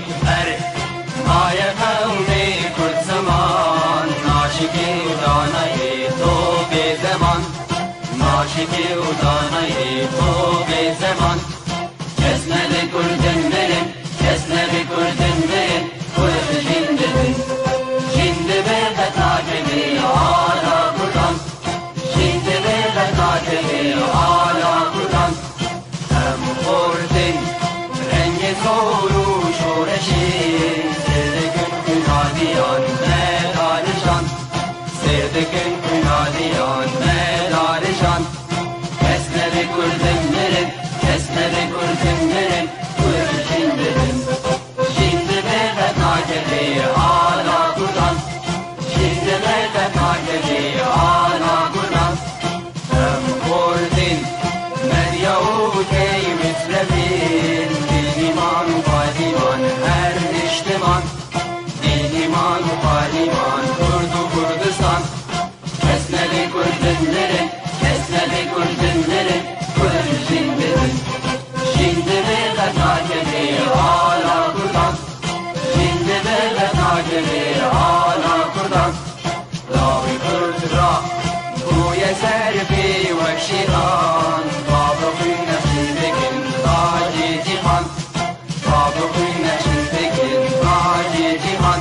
بر مایه قومی کرد زمان ناشکی و دانه تو به زمان ناشکی و دانه تو به زمان کس نده کردن برن کس نده کردن برن کرد جنددن جند به قطاکبی آلا کردن جند به قطاکبی آلا کردن هم خوردن رنگ زور و شورشی سردکن کنادیان مدارشان سردکن کنادیان مدارشان کس نده کردن برن کس نده کردن برن کرد جنددن جند به قطاکبی آلا کردن جند به قطاکبی آلا کردن هم خوردن مریا و کیمت رفین دیمان و پادیمان هر اجتمان دیمان و پادیمان کرد و کردستان کس نده کردن برن کس نده کردن برن کرد جنددن جند به قطاکبی آلا کردن جند به قطاکبی آلا کردن راوی کرد را بوی سرفی و شیران بابقی نشن بکن تاجی جیهان بابقی نشن بکن تاجی جیهان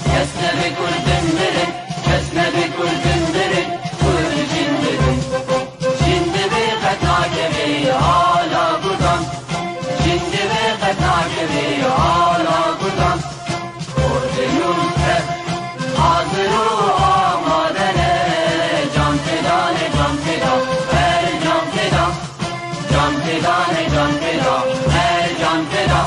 کس نده کردن برن کس نده کردن برن کرد جنددن جند به قطاکبی آلا کردن جند به قطاکبی آلا کردن کردنون تر حاضر و آمادنه جان فدانه جان فدا هر جان فدا جان فدانه جان فدا هر جان فدا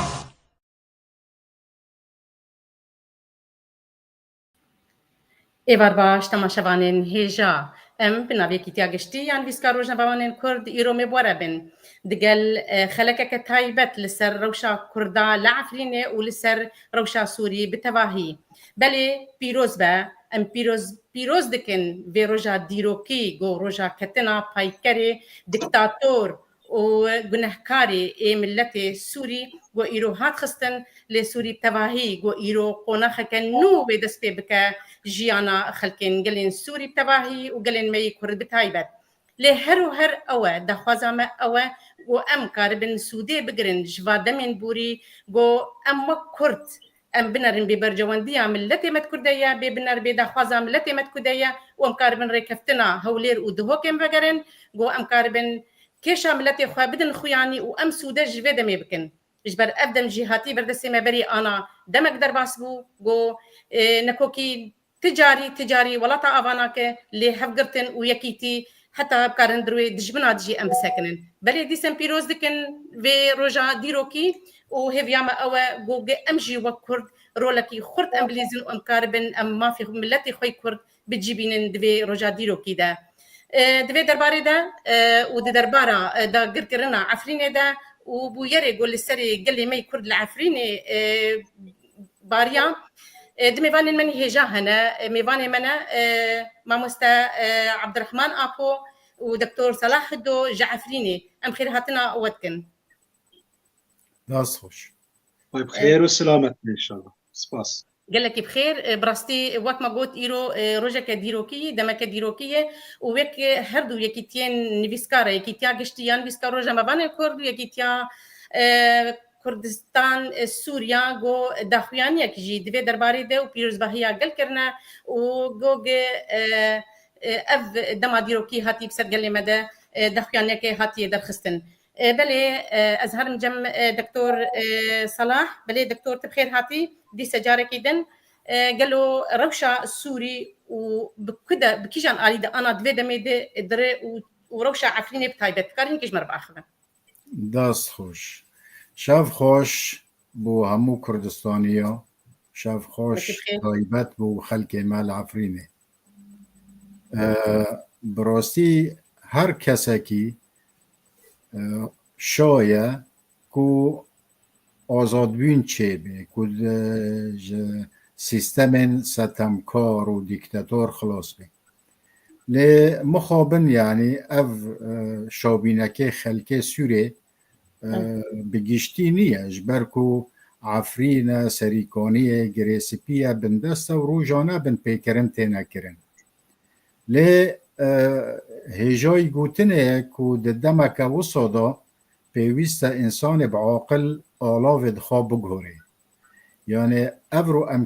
ایوار باش تماشاوانین هیجا ام بناوی کتیا گشتی یان ویسکا روجناوانین کرد ایرو مبوره بن دگل خلکه که تایبت لسر روشا کردا لعفرینه و لسر روشا سوری بتواهی بله پیروز با ام پیروز دکن وی روژا دیروکی گو روژا کتنا پایکری دکتاتور و گنهکاری ای ملت سوری گو ایرو هات خستن لسوری بتواهی گو ایرو قناخه که نو به دست بکه جیانا خلکین گلین سوری بتواهی و گلین می کرد بتایبت لهر و هر اوه دخوازم اوه گو ام کاربن سوده بگرن جوا دمین بوری گو ام کرد ام بنرن ببرجواندیا ملت مت کردیا ببنر بدخوازم ملت مت کردیا و ام کاربن رکفتنا هولیر و دهوکم وگرن گو ام کاربن كيش عملتي خواه بدن خوياني وام سوده جوه دمي بكن جبر ابدم جهاتي بردسي ما بري انا دمك در باسبو جو نكوكي تجاري ولا تا افاناك لي هفقرتن ويكيتي حتى بكارن دروي دجبنا دجي ام بسكنن بلي دي سن بيروز دكن في روجا ديروكي وهيفياما اوا جو امجي وكرد رولكي خرط انجليزي وام كاربن ام ما في ملتي خوي كرد بتجيبين دفي روجا ديروكي ده دوی درباره ده و د درباره دا ګرګرنا عفرینه ده و بو یری ګل سری ګلی می کرد العفرینه باریا د میوان من هجا هنا میوان منا ماموستا عبد الرحمن ابو و دكتور صلاح دو جعفرینه ام خير هاتنا ودكن ناس خوش طيب خير وسلامتنا ان شاء الله سباس قال لك بخير براستي وقت ما قلت إيرو روجا كديروكي دمك كديروكية ويك هردو يكيتين نفيسكارا يكيتيا قشتيان نفيسكار روجا مبان كرد يكيتيا كردستان سوريا جو داخويان يكجي دفي درباري ده وبيروز باهيا قل كرنا وجو اف دما ديروكي هاتي بسر قال لي مدى داخويان يكي هاتي درخستن بلي أزهر مجم دكتور صلاح بلي دكتور تبخير هاتي دي سجارة كيدن قالوا روشة السوري وبكده بكيجان آلي ده أنا دوي دمي ده دري وروشة عفريني بتايبت كارهن كيش مربع أخذا داست خوش شاف خوش بو همو كردستانية شاف خوش تايبت بو خلق مال عفريني براستی هر کسی شایه کو آزادبین چه به کو سیستم ستمکار و دیکتاتور خلاص به لی مخابن یعنی او شابینک خلک سوره بگیشتی نیه جبر کو عفرینە سەریکۆنیە گرێسپیە بندەستە و ڕوژانە بن پێکردن تێنەکردن لێ هێژۆی گوتنەیە و دەمەکە وسۆدا پێویستە ئینسانێ بعاقل ئاڵاوێ دخوا بگۆرێ یانێ ئەڤڕۆ ئەم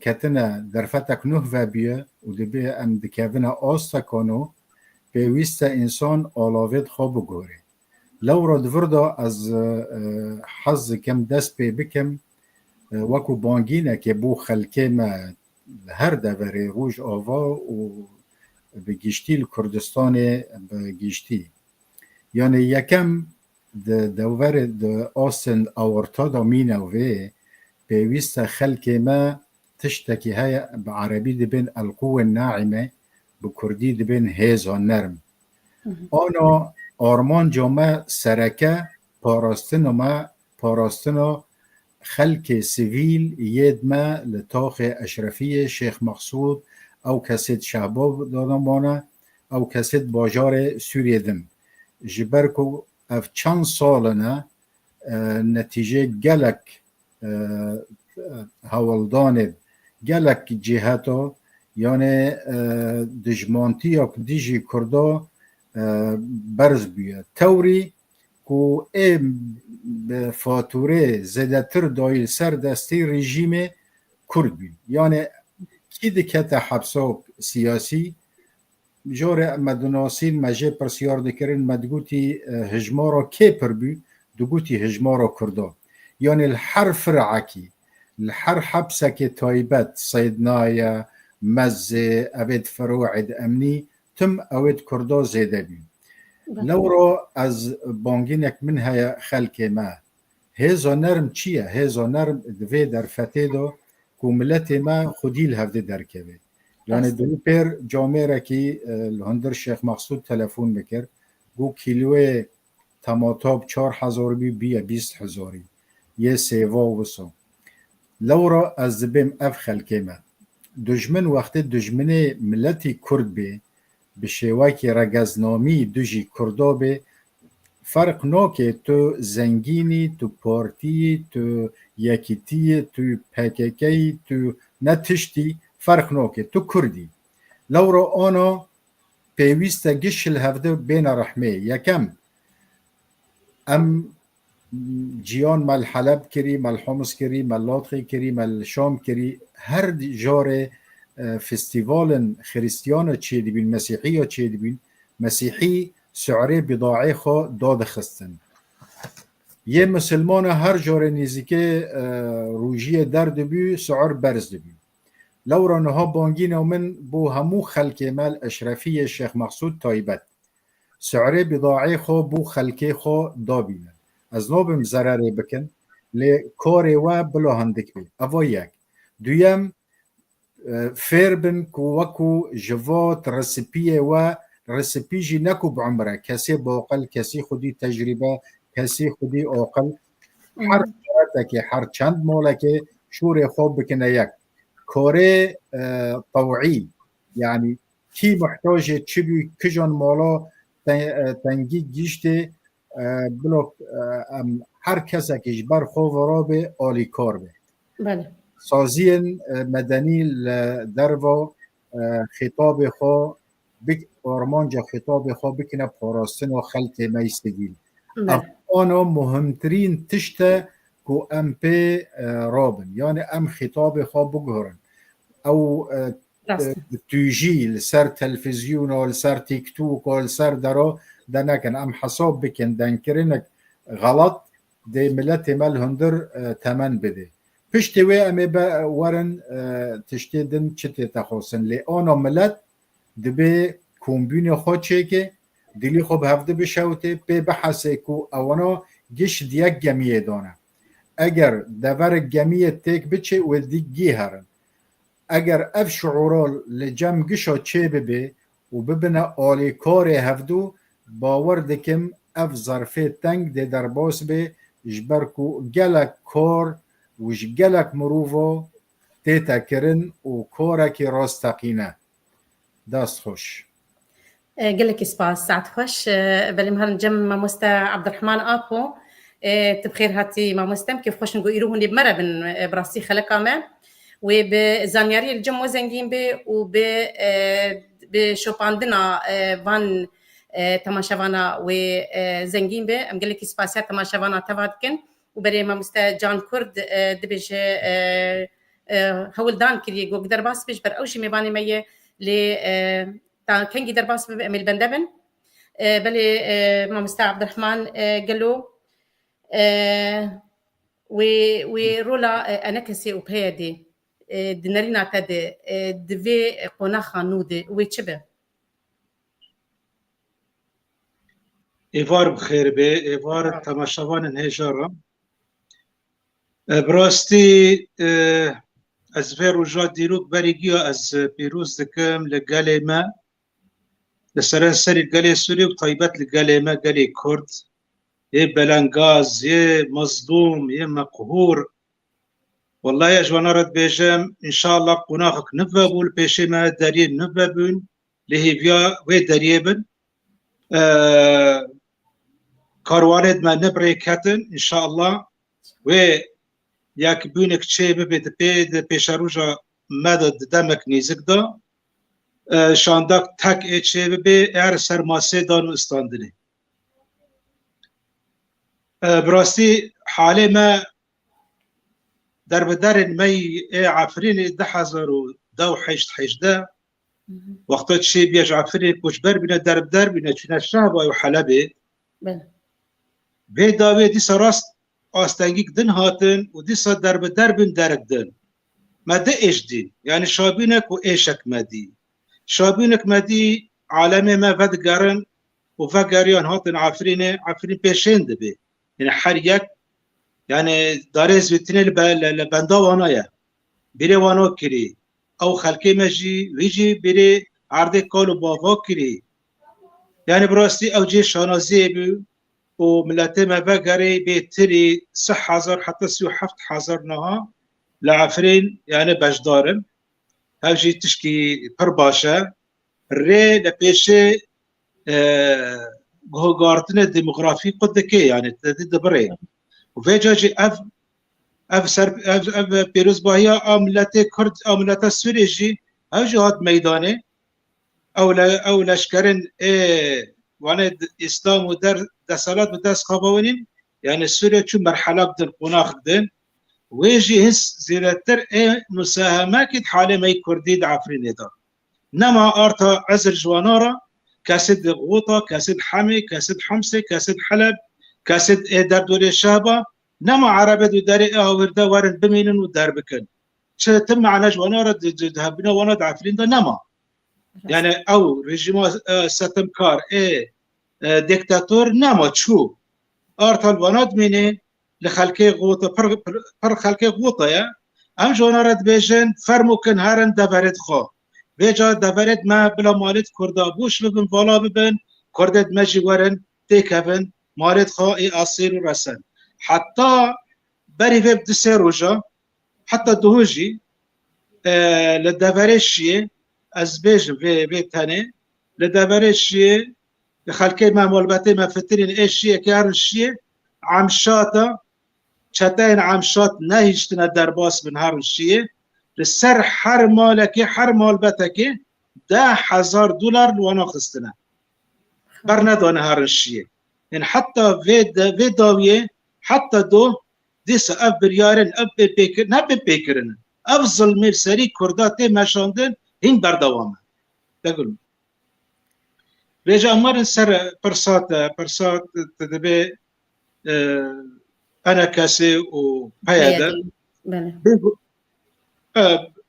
کەتنە دەرفەتەک نوح ڤەبیە و دەبێ ئەم دکەڤنە ئاستەکۆنۆ پێویستە ئینسان ئاڵاوێ دخوا بگۆرێ لەوڕۆ دڤردا ئەز حەز دکەم دەست پێ بکەم وەکو بانگینەکێ بۆ خەلکێمە هەر دەڤەرێ ڕۆژ ئاوا و بگیشتی کوردستانê بگیشتی یعنی یەکەم دەوەرێ ئاستن ئاورتا دا مینە وێ پێویستە خەلکێ me tiştekî heye bi Erebî dibên elqûwên naîme bi Kurdî dibên hêza nerm ana armanca me sereke parastina xelkê sivîl yêd me li taxê Eşrefiyê Şêx Mexsûd ew kesê Şehbab danamane ew kesê bajarê Sûriyê din ji ber ku ev çend saline netîjê gelek hewildanê gelek cîheta yanê dijmantiya dijî Kurda berz bûye tewrî ku ê bi fatûrê zêdetir dayî ser destê rejîmê Kurd bîn yanê kî dikete hepsa siyasî jarê me dinasîn me jê pirsyar dikirin me digotî hijmara kê pir bû digotî hijmara Kurda yanê li her firekî li her hepsekê taybet Seydnaya Mezzê evêt Firûed Emnî tim evêt Kurda zêde bîn lewra ez bangînek min heye xelkê me hêza nerm çi ye hêza nerm di vê derfetê de ku milletê me xwedî li hevdê derkeve yani dilî pêr camêrekî li hundir Şêx Mexsûd telefon bikir got kîloyê tematab 4000 bî bîye 20000 yê sêva wisa lewra ez dibêm ev xelkê me dijmin wextê dijminê milletî Kurd bê bi şêwekî regeznamî du jî Kurda bê ferq nake tu zengînî tu partiyî tu yekîtiyî tu PKK'yî tu ne tiştî ferq nake tu Kurdî lewra ana pêwîst e giş li hevde bêne rehmê yekem em ciyan me li Heleb kirî me li Homs kirî me li Latxê kirî me li Şam kirî her jarê festîvalên xrîstiyan çêdibîn mesîhiya çêdibîn mesîhî سعرê bidayê xwe dadixistin yê misilmana her jarê nêzîkê rojiyê derdibû suar berz dibû lewra niha bangîna min bo hemû xelkê me li Eşrefiyê Şêx Mexsûd taybet suarê bidayê xwe bû xelkê xwe dabînin ez nabim zererê bikin lê karê we bila hindik bê eva yek duyem fêr bin ku wekû ji vat resipiyê we resipî jî neku bi umre kesê baqil kesî xwedî tecrîbe kesî xwedî aqil her şeretekê her çend malekê şûrê xwe bikine yek karê tewî yani kî muhtajê çi bû kijan mala tengî gîştê bila her kesekî ji ber xwe verabe alîkar be saziyên medenî li derva xîtabê xwe armanca xîtabê xwe bikine parastina xelkê me îstîgîl ana muhimtirîn tişt e ku em pê rabin yani em xîtabê xwe bigurin ew tûjî li ser televîzyona li ser TikTok li ser dera de nekin em hesab bikin denkirinek xelat dê milletê me li hundir temen bide piştî wê em ê werin tiştê din çi tê te xwesin lê ana millet dibe kombînê xwe çêke dilî xwe bi hevdê bişewite pê bihese ku ewana giş diyek gemiyê dane eger deverek gemiyê têk biçe wê dî herin eger ev şuura li cem gişa çê bibe û bibine alîkarê hevdû bawer dikim ev zerfê teng dê derbas bê ji ber ku gelek kar û ji gelek mirova tête kirin û karekî rastaqîne dest xweş قلك سباس ساعت خوش بلي مهرن جم ماموستا عبد الرحمن آبو تبخير هاتي ما مستم كيف خوش نقول يروحون بمرة بن براسي خلقا ما وبزانياري الجم وزنجين به بشوباندنا فان تماشاوانا وزنجين به ام قال لك سباسات تماشاوانا تفادكن وبري ما مستا جان كرد دبج هول دان كري جو قدر باس بيج بر اوشي ميباني ميه ل كان قدر باس بامل بندبن بلي ما مستا عبد الرحمن قال له ورولا انا كسي وبهدي دنرينا تد دفي قنا خانود ويتشبه ایوار بخیر به ایوار تماشاوان هجارم براستی از وی روژا دیروک بریگیا از پیروز دکم لگل ما لسران سری گل سوری و طایبت لگل ما گل کرد یه بلنگاز یه مظلوم یه مقهور والله يا جوانا رد بيجم ان شاء الله قناخك نبابول بيشي ما دارين نبابون لهيفيا وي داريبن كاروارد ما نبري كاتن ان شاء الله وي ياك بونك تشي ببيت بيد بيشاروجا مدد دمك نيزك دا شانداك تك اتشي ببي اعر سرماسي دانو استاندني براستي حالي ما در بدر می عفرین 10,018 وقتا چی بیاج عفرین کشبر بینه در بدر بینه چونه شهب و حلبه به داوی دیسا راست آستنگیک دن هاتن و دیسا در بدر بین درک دن مده ایش دین یعنی شابینک و ایشک مدی شابینک مدی عالم ما ودگرن و وگریان هاتن عفرین پیشین دبی یعنی هر یک يعني دارز بتني لبندا وانايا بيري وانو كري او خلقي مجي ويجي بيري عرض كولو بابا كري يعني براستي او جي شانازي بي وملاتي ما بقري بيتري 6,000 حتى 7,000 نها لعفرين يعني بجدارن او جي تشكي برباشا ري لبيشي غارتنا ديموغرافي قدكي يعني تدي بري وفيجاجي اف بيروز باهيا املت كرد املت سوريجي اجي هاد ميداني او لشكرن وانا اسلام ودر دسالات بدس خباونين يعني سوريا شو مرحله بدن قناخ بدن ويجي هس زيرتر مساهمه كد حاله مي كردي دعفرين دا نما ارتا عزر جوانارا كاسد غوطه كاسد حمي كاسد حمصه كاسد حلب كاسد در دور شابه نما عربه دو داري ورده وارد بمينن ودار بكن تم على جوانا ذهبنا وانا دعفرين ده نما يعني او رجيم ستمكار ديكتاتور نما تشو ارتل بنات ميني لخلكي غوطه پر خلكي غوطه يا ام جوانا رد بيجن فرموكن هرن دبرت خو بيجا دبرت ما بلا مالت كردا بوش ببن بالا ببن كردت مجي ورن تيكبن مارد خواهی آسیر و رسن حتی بری ویب دسه روژا حتی دوهجی لدوره شیه از بیج وی تنه لدوره شیه لخلقه مالبته مفترین ایشیه که هر شیه عمشاتا چتاین عمشات نهیشتنا در باس من هر شیه لسر هر مالکی هر مالبته که $10,000 لوانا خستنه برندانه هر شیه يعني حتى في داوية حتى دو ديس اف بريارن اف بيكر نب بيكرن افضل مرسري كرداتي مشاندن هين بردوامه بقول بيجا امر سر برسات تدبي انا كاسي و باياده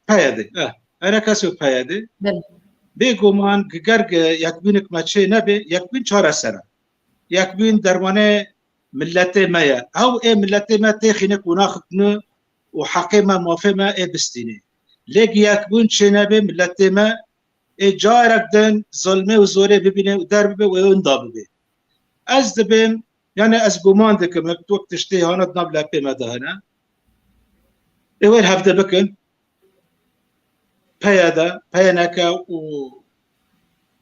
باياده انا كاسي و باياده بيجو مان گرگ يكبينك ماچه نبي يكبين چهار سره يكبين درمانه ملتي مايا او ملتي ما تخينك وناخذ وحقيمه موافمه بستيني ليك يكبون شنبه ملتي ما جارك دن ظلمه وزوره ببينه ودرب وينداب به از دبم يعني از گمان دكم وقت تشتي هانا نبلا بما دهنا اول هفته بكن پیانکا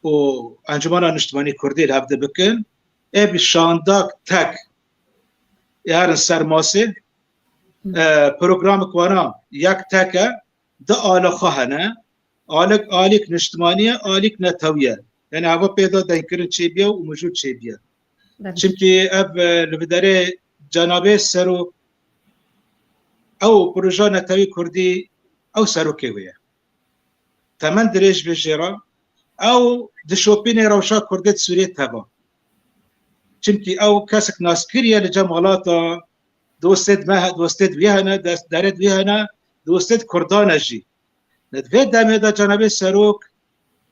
و انجمن اجتماعی کردی هفته بکن اب شانداک تک یارن سرماسه پروگرام کوانا یک تکه ده آل خواهنه آلیک نشتمانیه آلیک نتویه یعنی هوا پیدا دنکرن چی بیا و موجود چی بیا چونکه اب لبداره جنابه سرو او پروژه نتوی کردی او سرو که ویه تمن درێژ بێژێرە ئەو دشۆپینێ ڕەوشا کوردێت سوورێت تەبا چونکی ئەو کەسێک ناسکریە لە جەماڵاتە دۆستێت وێ هەنە دەرێت وێ هەنە دۆستێت کوردانە ژی لە دوێ دەمێدا جەنابێ سەرۆک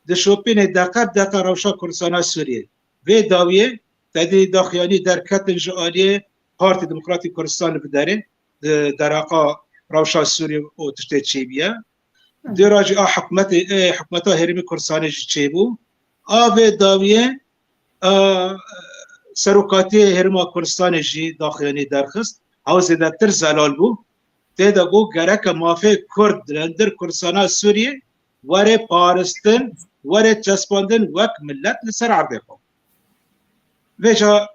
دشۆپینێ دەقەب دەقە ڕەوشا کوردستانە سووریە وێ داویە تەدی داخیانی دەرکەتن ژ ئالیێ پارتی دموکراتی کوردستان بدەرێ دەراقا ڕەوشا سووریە و تشتێت چێبیە دراجي حكومتا هرمي كردستان جيبو آوه داوية سروكاتي هرما كردستان جي داخلاني درخست هاو زيادتر زلال بو تيدا بو گرك مافي كرد لندر كردستان سوريا وره پارستن وره چسپاندن وك ملت لسر عرضه خو ويجا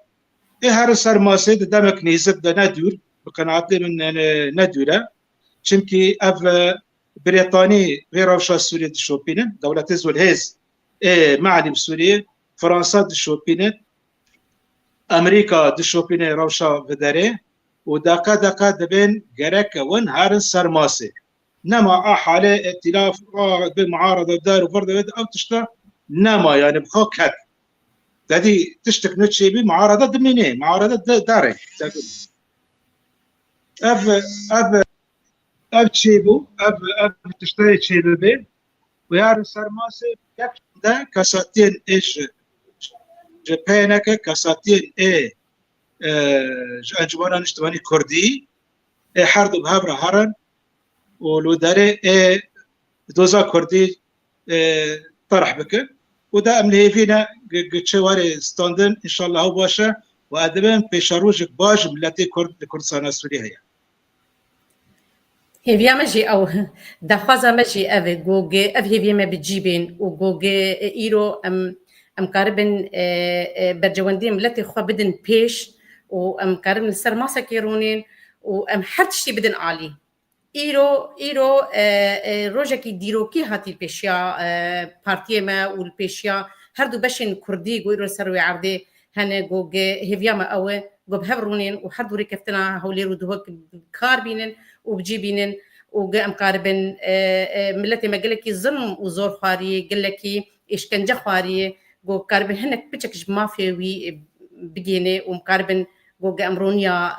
هر سر ماسه دمك نيزب ده ندور بقناعتي من ندوره چونكي اف بريطاني غير روشا سوريا دشوبينن دولة زولهز معلم سوريا فرنسا دشوبينن امريكا دشوبينن روشا بدري ودقا دبين جرك ون هارن سرماسي نما حاله ائتلاف بمعارضه دار وفرد او تشتا نما يعني بخوكت دادي تشتك نتشي بمعارضه دمينه معارضه داري اب تشيبو اب تشتري تشيبو بي ويار سرماسي ده كاساتين ايش جبينك كاساتين انجمنا نشتواني كردي حردو بهبرا هرن ولو داري دوزا كردي طرح بك وده املي فينا تشواري ستاندن ان شاء الله هو باشا وادبن بيشاروجك باج ملتي كردستان سوريا هي هێویا مەژی ئەو داخوازە مەژی ئەvê گۆگێ ئەv هێویە me bicîbên û gogê îro em karibin bercewendiyê milletê xwe bidin pêş û em karibin li ser masekê rûnên û em her tiştî bidin alî. Îro rojekî dîrokî hatî pêşiya partiyê me û li pêşiya her du beşên Kurdî got îro ser wê erdê hene gogê hêviya me ew e got hev rûnên û her du rêkeftina hewlêr û duhok kar bînin وبجيبين وقام قاربن ملتي ما قالك ظلم وزور خواري قالك اشكنجه خواري جو قاربن هنك بتشكش ما في وي بجيني ومقاربن جو امرونيا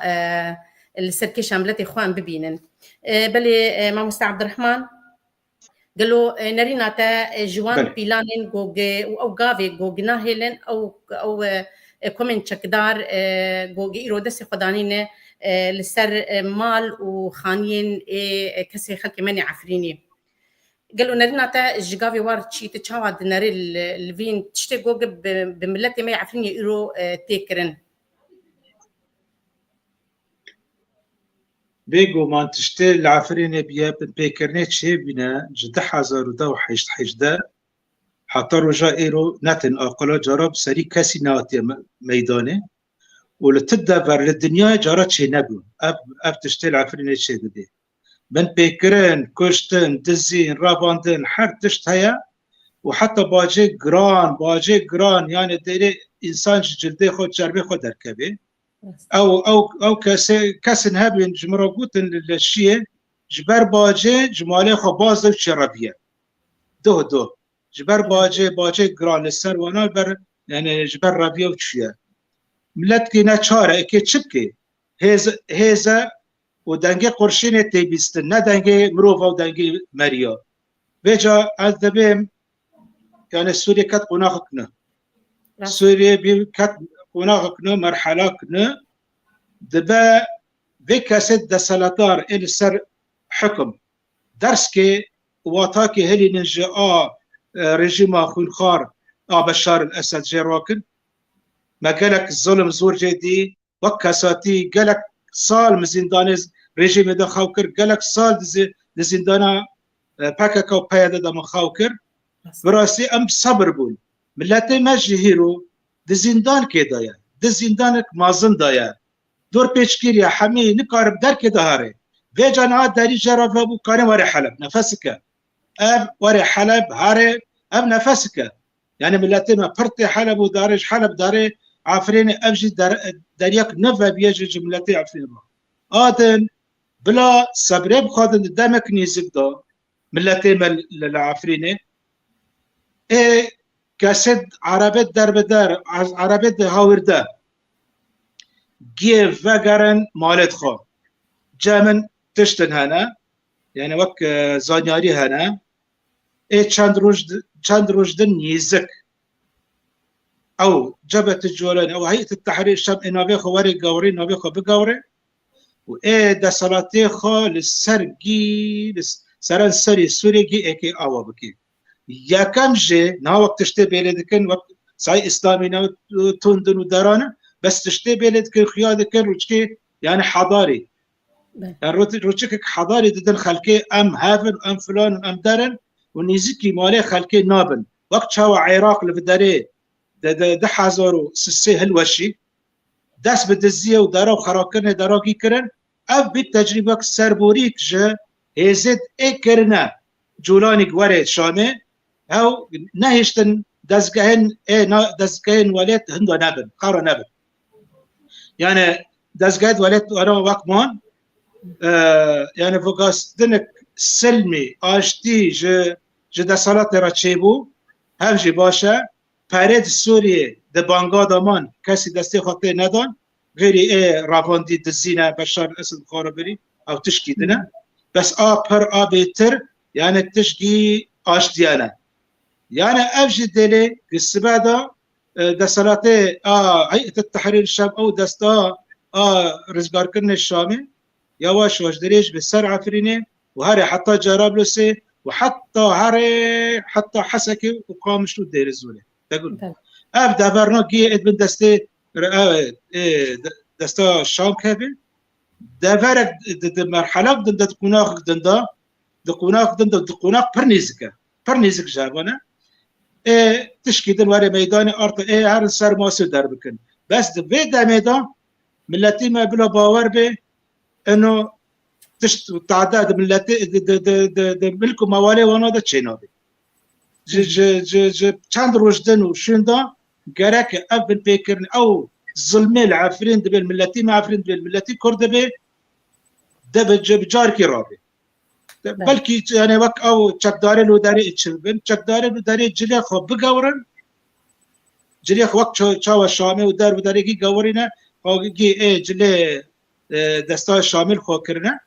السركيش ملتي خوان ببينن بلي ما مستعد عبد الرحمن قالوا نرينا تا جوان بيلانين جو او غافي جو جناهلن او كومن تشكدار جو ايرودس خدانينه لسر مال وخانين كسي خلق مني عفريني قالوا نرينا تا جاغافي وار تشي تشاواد ناري الفين تشتي جوج بملتي ما يعفريني ايرو تيكرن بيجو ما تشتي العفريني بيا بيكرنيت شي بنا جد حزر ودو حجدا حتى رجا ايرو ناتن اقلا جرب سري كسي ناتي ميدانه ولتدبر للدنيا جارت شي نبو اب تشتي العفريني شي بدي من بيكرن كشتن دزين راباندن حر تشت هيا وحتى باجي جران يعني ديري انسان جلدي خود جربي خود دركبي او كسن هبين جمرقوتن للشيء جبر باجي جمالي خو باز شربيه دو جبر باجي جران السر وانا بر يعني جبر ربيه وشيه ملتكي نچاره که چبكي هزا و دنگه قرشين تيبستن نه دنگه مروفا و دنگه مريا بيجا از دبيم يعني سوريا كات قناقنا سوريا بي كات قناقنا مرحلة كنا دبا بكاسد دسالتار إلى سر حكم درسكي واتاكي هلي ننجا رجيم خونخار بشار الأسد جيراكن ما قالك الظلم زور جدي وكاساتي قالك صال مزندان ريجيم دا خاوكر قالك صال زندانا باكاكا وبايدا دا مخاوكر براسي ام صبر بول ملاتي ما جهيرو دي زندان كي دايا دي زندانك مازن دايا دور پیچگیری همی نکارب درک دهاره و جانا داری جرا و بو کاری وره حلب نفسك اب وره حلب هاره اب نفسك يعني ملتي ما برت حلب ودارج حلب داري عفرين ابجي دريك نفا بيجي جملتي عفرين آدن بلا صبره بخادن دمك نيزك دا ملتي العفريني اي كاسد عربت در بدر عربت هاورده جيف وگرن مالت خو جامن تشتن هنا يعني وك زانياري هنا اي چند روجدن نيزك او جبهة الجولان او هيئة التحرير الشام نابي خو وري قوري نابي خو بقوري و اي دا صلاتي خو للسرقي سران سري سوريجي اكي اوا بكي يا كم جي نا وقت تشتي بيلدكن وقت ساي اسلامي نا تندن ودرانا بس تشتي بيلدكن خيادكن روشكي يعني حضاري يعني روشكك حضاري ددن خلكي ام هافن ام فلان ام درن ونيزكي مالي خلكي نابن وقت شاو عراق لفداري ده حزارو سسي هلوشي داس بدزيه ودارو خراكرن داراكي كرن اف بالتجربه سربوريك جا هزت اكرنا جولاني قوري شامي او نهشتن دزگهن دزگهن ولات هندو نبن خارو نبن يعني دزگهد ولات ورا وقمان يعني فوقاس دنك سلمي آشتي ج دسالات را چيبو هفجي باشا پرد سوریه ده بانگا دامان کسی دستی خاطر ندان غیری ای رافاندی دزینه بشار الاسد خارا بری او تشکی دنه بس پر بهتر يعني تشكي اشتيانا يعني افجي ديلي قصبه دا دسالاتي هيئه التحرير الشام او دستا رزقار كرن الشامي يواش واش دريج بالسر عفريني وهاري حتى جرابلسي وحتى هاري حتى حسكي وقامشلو دير الزولي تقول ابدا برناكي ادبن دستي دستا الشام كابل دافرك مرحله بدن تكوناخ دندا دقوناق دندا دقوناق برنيزك جابنا تشكي دنواري ميداني ارت هر سر ماسو در بكن بس في دا ميدان ملتي ما بلا باور به انه تعداد ملتي ملكو موالي وانا دا تشينابي چند روجدن وشندا قراك ابن بيكرن او ظلمي العفرين دبل ملتي ما عفرين دبل ملتي كرد به دب جاركي رابي بلكي يعني وك او چکدار لو داري اتشبن چکدار لو داري جلي خو بگورن جلي خو وقت چاو شامي ودار وداري کی گورينه او کی اي جلي دستا شامل خو كرنا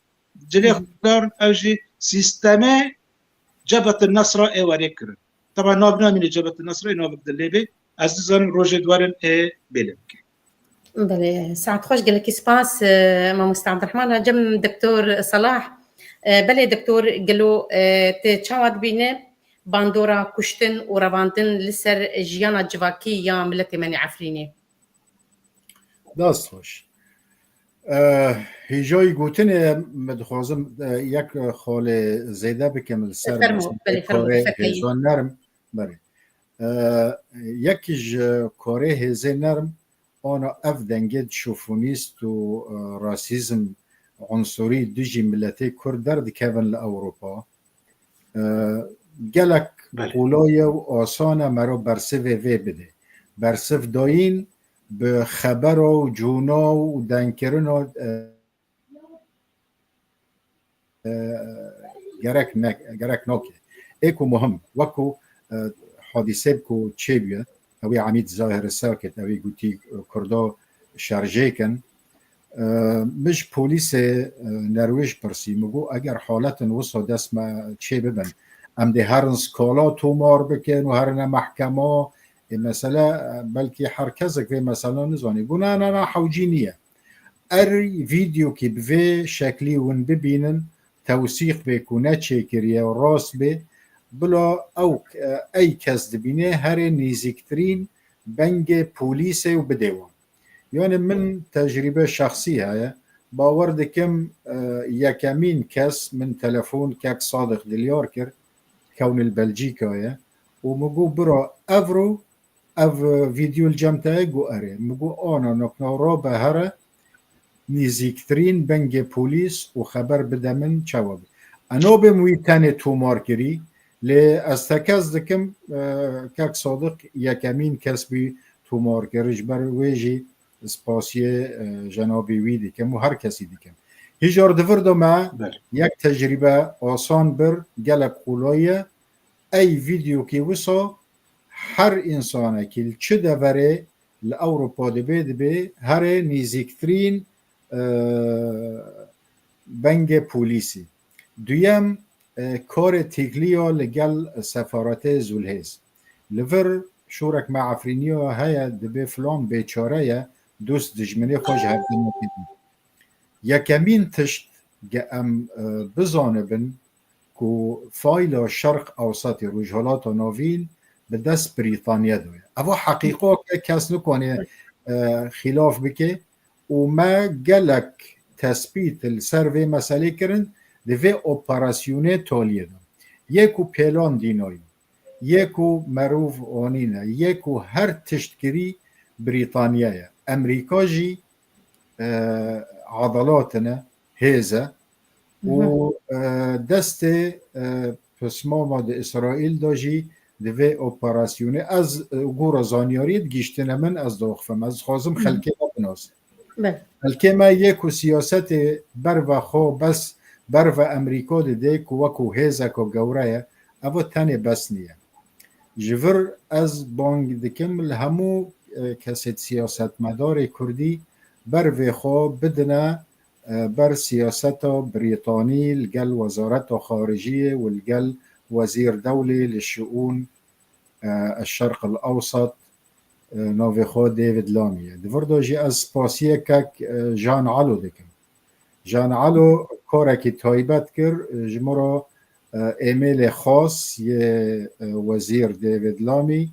جلي خو اوجي سيستم جبهة النصر اي وريكر طبعا نابنا من جبهة النصر نوب دليبي اززن روجي دوارن اي بلمك بله ساعت خوش قال لك سباس ما مستعد الرحمن جم دكتور صلاح بله دكتور قالوا تشاود بينه باندورا كشتن ورواندن لسر جيانا جواكي يا ملتي مني عفريني داست خوش هیجای گوتن مدخوازم یک خال زیده بکم سر کاره هزان نرم بله یکیش کاره هزان نرم آنا اف دنگید شوفونیست و راسیزم عنصری دیجی ملتی کرد در دکیون لأوروپا گلک قولای و آسانه مرا برسف وی بده برسف داین به خبر و جونا و دنکرن و گرک ناکه ایکو مهم وکو حادثه بکو چه بیاد اوی عمید ظاهر ساکت اوی گوتی کردا شرجه کن مش پولیس نرویج پرسی مگو اگر حالت وصا دست ما چه ببن ام ده هرن سکالا تومار بکن و هرن محکمه مثلا بلکه هر کس که مثلا نزانی گو نه حوجی نیه ویدیو که به شکلی ون ببینن توثیق بکنه چه کریه و راست به بلا او ای کس دبینه هر نیزکترین بنگ پولیس و بدوان یعنی من تجربه شخصی های باور دکم یکمین کس من تلفون که صادق دلیار کرد کون البلژیک های و مگو برا افرو او ویدیو الجمتای گو اره مگو آنا نکنا را به هره نزیکترین بنگ پولیس و خبر بده من چواب انو بموی تن تومار کری لی از تکز دکم کک صادق یکمین کس بی تومار کرش بر ویجی سپاسی جنابی وی دیکم و هر کسی دیکم هیچ دفردو ما بله یک تجربه آسان بر گلک قولایه ای ویدیو که وصا هر انسانه که چه دوره لأوروپا دبه هر نزیکترین بنگ پولیسی دویم کار تیگلیا لگل سفارت زولهز لور شورک معفرینیا هیا دبه فلان بیچاره دوست دجمنی خوش هردن یکمین تشت ام بزانه بن که فایل شرق اوسط رجحالات و ناوین به دست بریتانیا دوی اما حقیقه که کس نکنه خلاف بکه و ما گلک تثبیت السر و مسئله کرن دوی اپراسیونه تالیه دن یکو پیلان دینایی یکو مروف آنینه یکو هر تشتگیری بریتانیایه امریکا جی عضلاتنا هیزه و دست پسماما ده اسرائیل داجی دوی اپراسیونه از گور زانیاریت گیشتن من از داخفم از خازم خلکه ما بناس خلکه ما یکو سیاست بر و خو بس بر و امریکا ده که وکو هیزه که گوره او تن بس نیه جور از بانگ دکم همو کسی سیاست مدار کردی بر و خو بدنه بر سیاست بریتانی لگل وزارت خارجية والجل وزير دولي للشؤون الشرق الأوسط نوفيخو ديفيد لامي دفردو جي از باسيه كاك جان علو دكم جان علو كوركي تايبت كر جمرو ايميل خاص يه وزير ديفيد لامي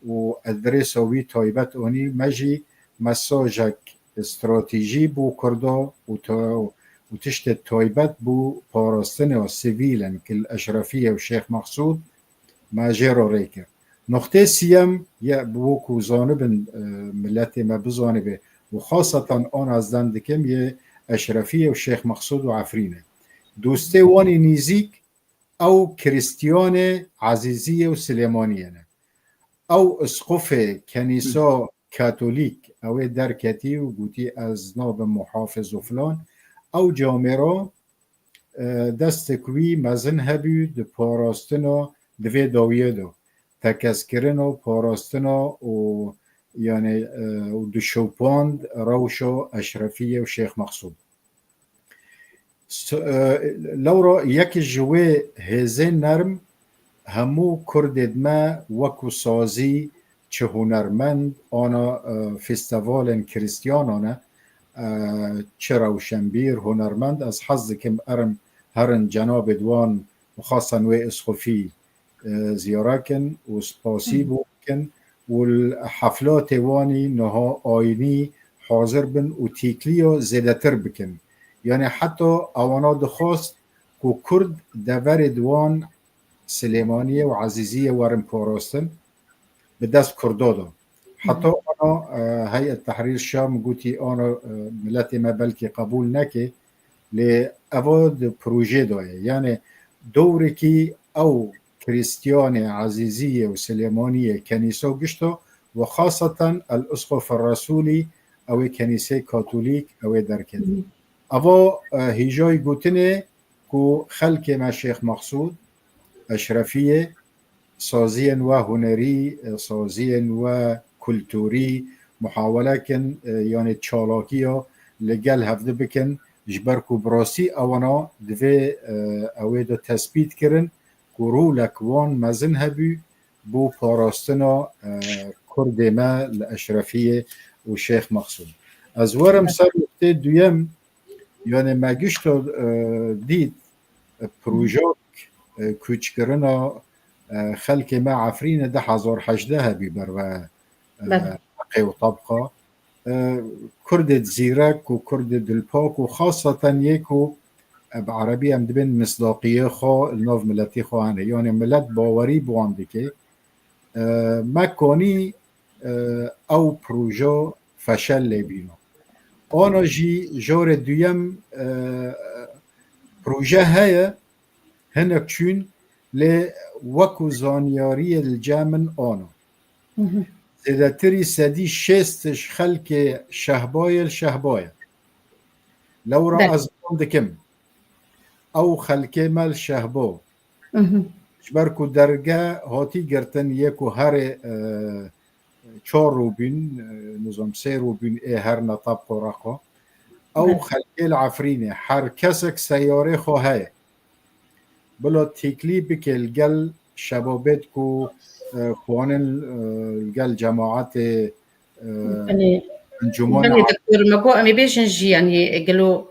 و ادريسوي تايبت اوني مجي مساجك استراتیژی بو کرده و تشت تایبت بو پاراستن و سیویلن که الاشرفیه و شیخ مقصود ماجر رو ریکر نقطه سیم یا بو کو زانب ملت ما بزانبه و خاصتا آن از دندکم یه اشرفیه و شیخ مقصود و عفرینه دوسته وانی نیزیک او کریستیان عزیزیه و سلیمانیه او اسقف کنیسا کاتولیک او درکتی و گوتی از ناب محافظ و فلان او جامعه دست کوی مزن هبی ده پاراستنا دوی داویه دو تکس کرن و پاراستنا و یعنی دو شوپاند روشو اشرفیه و شیخ مقصود لورا یک جوه هزه نرم همو کردد ما وکو سازی چه هنرمند آنا فستیوال کریستیانانه چه روشنبیر هنرمند از حظ کم ارم هرن جناب دوان و خاصا نوی اسخفی زیارکن و سپاسی بوکن و الحفلات وانی نها آینی حاضر بن و تیکلیو زیدتر بکن یعنی حتی اوانا دخواست که کرد دور دوان سلیمانیه و عزیزیه ورم پاراستن به دست کردادا حتی آنا هیئت تحریر شام گوتی آنا ملت ما بلکه قبول نکه لی اواد پروژه دایه یعنی دوری که او کریستیان عزیزیه و سلیمانیه کنیسه گشتا و خاصتا الاسقف الرسولی او کنیسه کاتولیک او درکتی اوا هیجای گوتنه که خلک ما شیخ مقصود اشرفیه سازين وهنري سازين وكلتوري محاولة كن يعني تشالاكيا لقال هفده بكن جبركو براسي اوانا دوه اويدا تثبيت كرن كورو لكوان مزن هبو بو باراستنا كردما الاشرفية وشيخ مقصود از ورم سر وقت دویم يعني ما گشتا دید پروژاک کوچ کرنا خلق ما عفرين ده 1018 هبي بر حقي وطبقة كرد زيرك وكرد دلباك وخاصة يكو بعربي ام دبن مصداقية خو النوف ملتي خو عنه يعني ملت باوري بواندكي ما كوني او بروجو فشل لبينو آنا جی جور دویم پروژه هیا هنک چون لی وکو زانیاری الجامن آنا زیادتری سدی شستش خلک شهبای لورا از بندکم او خلک مال شهبا جبرکو درگه هاتی گرتن یکو هر 4 روبين نظام 3 روبين هر نطاب قرقه او خلقي العفريني حركسك سياري خو هاي بلا تكليبك الجل شبابتكو خوانن الجل جماعات انجمان دكتور مقو امي بيجن جي يعني قالوا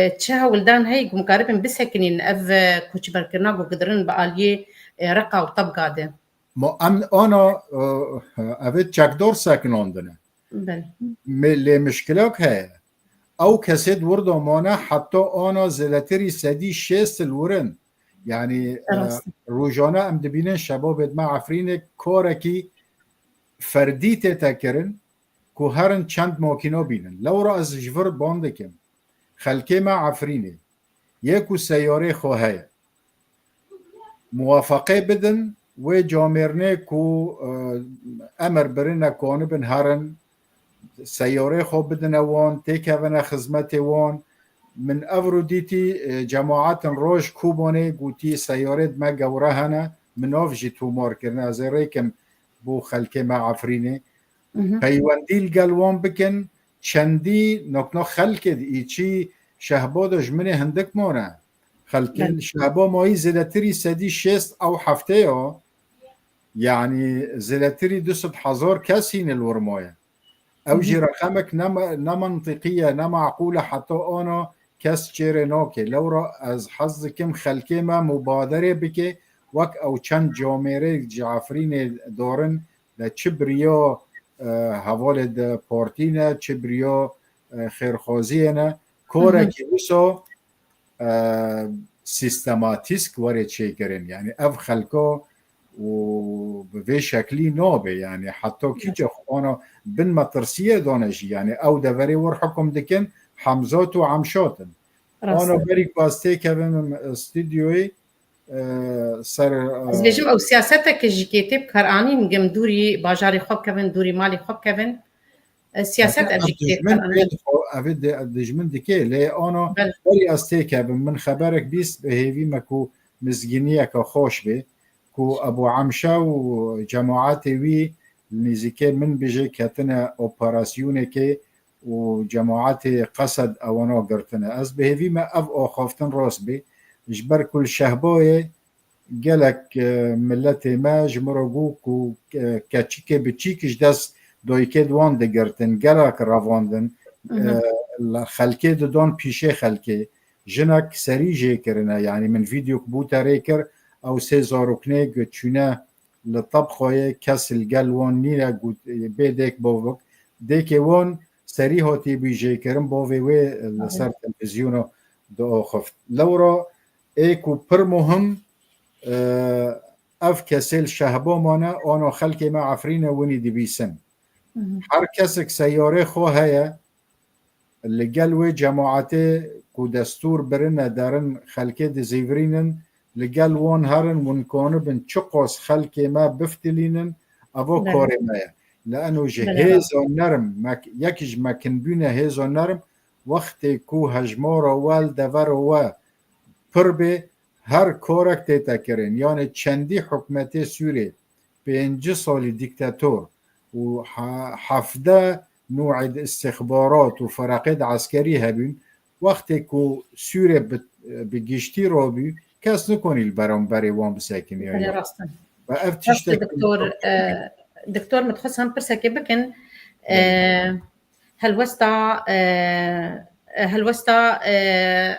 تشا ولدان هاي مقاربين بسكنين اف كوتش بركناغو قدرن بقاليه رقه وطبقه ده ما انا اوید چکدار سکناندنه لی مشکلات هست او کسید ورد آمانه حتی آنا زلتری سدی 6 الورن يعني روجانه ام دبینن شباب ما عفرین کارکی فردی تکرن که هرن چند ماکینا بینن لورا از جور باندکم خلکه ما عفرینه یکو سیاره خواهی موافقه بدن و جامرنه کو امر برنه کانه بن هرن سیاره خوب بدن وان تکونه خدمت وان من افرو دیتی جماعت روش کوبانه گوتی سیاره ما گوره هنه مناف جی تومار کرنه از ریکم بو خلکه ما عفرینه پیوندیل گلوان بکن چندی نکنه خلکه ایچی شهباد جمنه هندک مانه خلکه شهبا مایی زلتری سدی 6 او هفته ها يعني زلاتري 200,000 كاسين الورماية او جي رقمك نمنطقية نمعقولة حتى انا كاس چيرناكي لورا از حظ كم خلكي ما مبادرة بكي وك او چند جاميري جعفرين دارن دا چبريا حوالد پارتينا چبريا خيرخوازينا كوركي وسو سيستماتيسك وارد شي كرن يعني اف خلكو و به شکلی نابه يعني حتی کی انا بن مطرسیه دانشی يعني او دوری ور حکم دکن حمزات و عمشاتن انا بری کاسته کبم استودیوی سر از بيجم او سياستك جيكيتي بكراني نجم دوري باجاري خوب كبن دوري مالي خوب كبن سياسات اجيكيتي افيد دجمن دكي لي انا بری استه کبم من خبرك بیس به هیوی مکو مزگینیه که خوش به کو ابو عمشه و جماعت وی نزیکه من بجه کتنه اپراسیونه که و جماعت قصد اوانا گرتنه از به هیوی ما اف آخافتن راست بی جبر کل شهبای گلک ملت ما جمرگو کو کچیک بچیکش دست دایکه دوان ده گرتن گلک رواندن خلکه دادان پیشه خلکه جنک سری جه کرنه یعنی من ویدیو کبوتا ریکر او سه زاروکنه چونه لطبخواه کس الگلوان نیره بیدک باوک دیگه وان سری هاتی بیجه کرن باوی و لسر تلویزیون دو آخفت لورا ایکو پر مهم اف کسل شهبا مانه آنا خلک ما عفرین ونی دبیسن هر کسک سیاره خواه لگلو جماعت کو دستور برنه دارن خلک دزیورینن لقال وان هرن ونكون بن چقص خلق ما بفتلينن ابو كورمايا لانه جهاز النرم يكج ما كن بينا هاز النرم وقت كو هجمارا وال دور و پربه هر كورك تتكرن يعني چندي حكمت سوري 5 سال ديكتاتور و 17 نوع استخبارات و فرقات عسكري هبين وقت كو سوري بگشتي رابي کس نکنی برام بری وام بساکنی یا راستن دکتور متخصص هم پرسه بکن هل وستا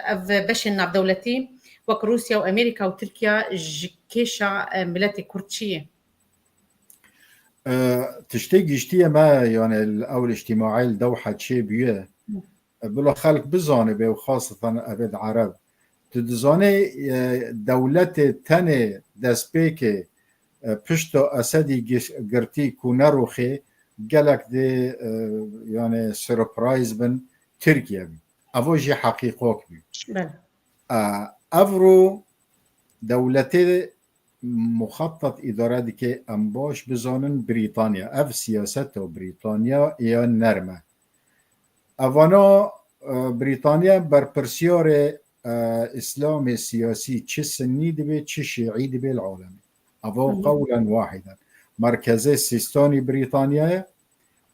اف بشن ناب دولتي وك روسيا وامريكا وتركيا كيشا ملتي كردشيه تشتي جشتيه ما يعني الاول اجتماعي الدوحه شي بيه بلا خلق بزانه به وخاصه ابد عرب تدزانه دولت تن دسپیک پشت اسدی گرتی کونه روخه gelek de yani surprise bin Türkiye bi. Avoji hakikok bi. بله افرو دولت مخطط اداره که ام باش بزانن بریتانیا اف سیاست و بریتانیا یا نرمه اوانا بریتانیا بر پرسیار اسلام سیاسی چه سنی دبی چه شیعی دبی العالم اوا قولا واحدا مرکز سیستانی بریتانیا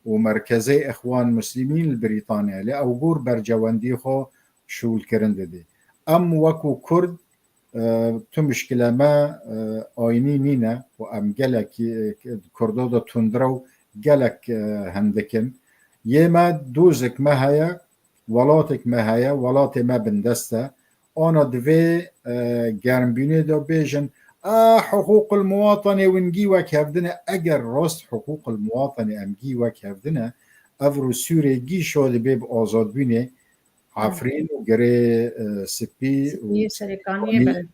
و مرکز اخوان مسلمین بریتانیا لأوگور بر جواندی خو شول کرنده دی ام وکو کرد تو مشکل ما آینی نینه و ام گلک کرده دا تندرو گلک هندکن یه ما دوزک ما هیا ولاتک ما هیا ولات ما بندسته آنا دوی گرمبینه دا بیجن حقوق المواطن ونجي وكهفدنا اجر راست حقوق المواطن امجي وكهفدنا افرو سوري جي شود بيب آزاد بينه عفرين وجري سبي سريكانية بله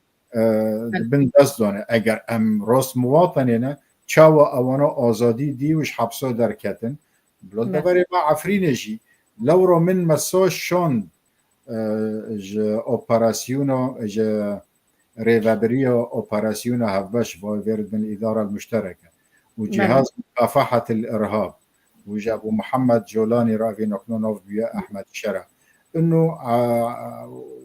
بن دست دانه اگر ام راست مواطننا چاوا اوانا آزادی دی وش حبسا در کتن بلاد دبره ما عفرين جي لو رو من مساش شان اپراسيونا ريفابريا اوبراسيون هفبش فايفيرد من الإدارة المشتركة وجهاز مكافحة الإرهاب وجابوا محمد جولاني رافي نقنونوف بيا أحمد شرع إنه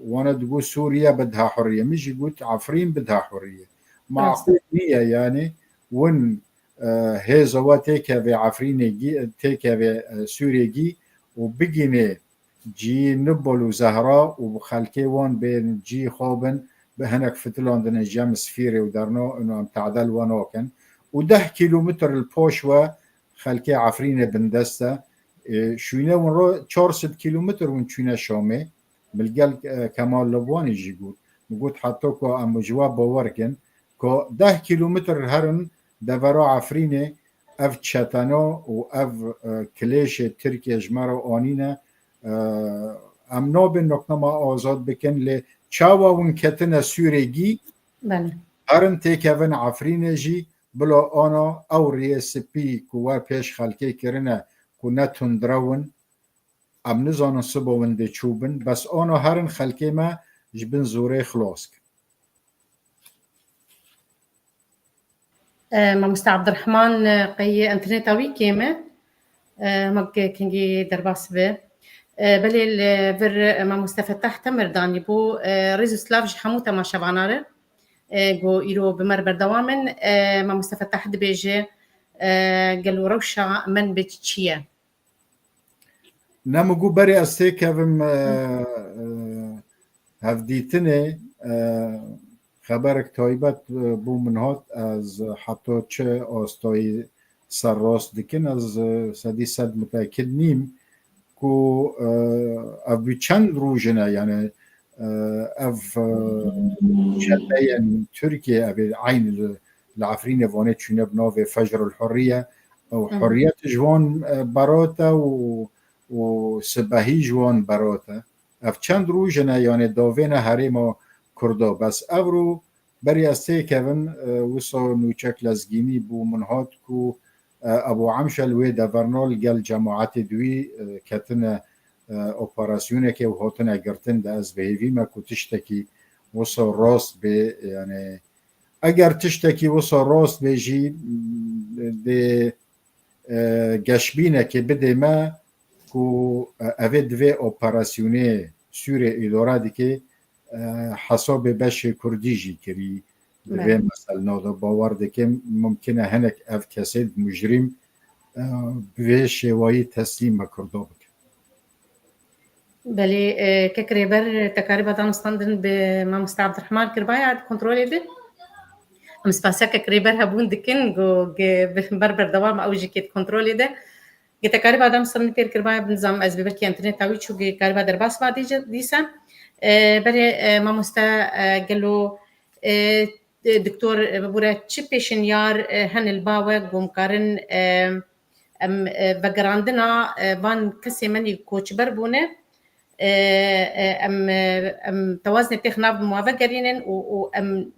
وانا تقول سوريا بدها حرية مش يقول عفرين بدها حرية معقول نية يعني ون هيزوا تيكا في عفرين جي تيكا في سوريا جي وبقيني جي نبل وزهراء وخلكي وان بين جي خوبن بهنك فتلون دنا جام سفيري ودرنو انه تعدل ونوكن و10 كيلومتر البوشوا خلكي عفرينه بندسته شوينه ونرو 400 كيلومتر ونشوينه شامي ملقال كمال لبواني يجي يقول حتى كو ام جواب باوركن كو 10 كيلومتر هرن دورا عفرينه اف تشاتانو و اف كليش تركيا جمارو آنينه ام نوبن نقنما آزاد بكن ل چاوا ون کتن سورگی بله هرن تیکون عفرین جی بلا آنا او ریسپی کوا پیش خلکی کرنه کو نتون درون ام نزانن سبا ونده چوبن بس آنا هرن خلکی ما جبن زوره خلاص ما مستر عبد الرحمن قي انترنتاوي كيمه مك كنجي درباس به بلي الفر ما مستفتح تمر داني بو ريزو سلافج حموتا ما شبعناره جو إيرو بمر بردوامن ما مستفتح دبيجي قالوا روشا من بتشيا نمگو بری استه کهوم هفدیتنه خبرک تایبت بو منهات از حتی چه آستای سر راست دکن از صدی صد متأکد نیم کو اف چند روزنه یعنی اف شتاين تركيا ابي عين العفرين فوني تشونا بنوفي فجر الحريه او حريه جوان باروتا وسباهي جوان باروتا اف چند روزنه يعني داوين هريما كردا بس افرو بري استي كيفن وصو نوچك لزگيني بو منهات كو ابو عمشل وی دورنال گل جماعت دوی کتن اپراسیونه که هاتن اگرتن ده از بهیوی ما کو تشتکی وصا راست به یعنی اگر تشتکی وصا راست به جی ده گشبینه که بده ما کو اوه دوی اپراسیونه سوره اداره دی که حساب بش کردی جی کری دوی مثلا نادا باور دی که ممکنه هنک اف کسی مجرم به شوایی تسلیم کرده بکن بلي ككريبر تكاريبا دانستاندن بما مستر عبد الرحمن كرباي عاد كنترولي دي ام سباسا ككريبر هبون دكن جو بربر دوام او جي كيت كنترولي ده تكاريبا دانستاندن بير كرباي بنظام از ببركي انترنت اوي شو كاريبا درباس بعد ديسا بري ما مستا قالوا دكتور بورا تشيبيشن يار هن الباوة قوم كارن ام بقراندنا بان كسي مني كوتش بربونه ام توازن تخناب موافق قرينن و ام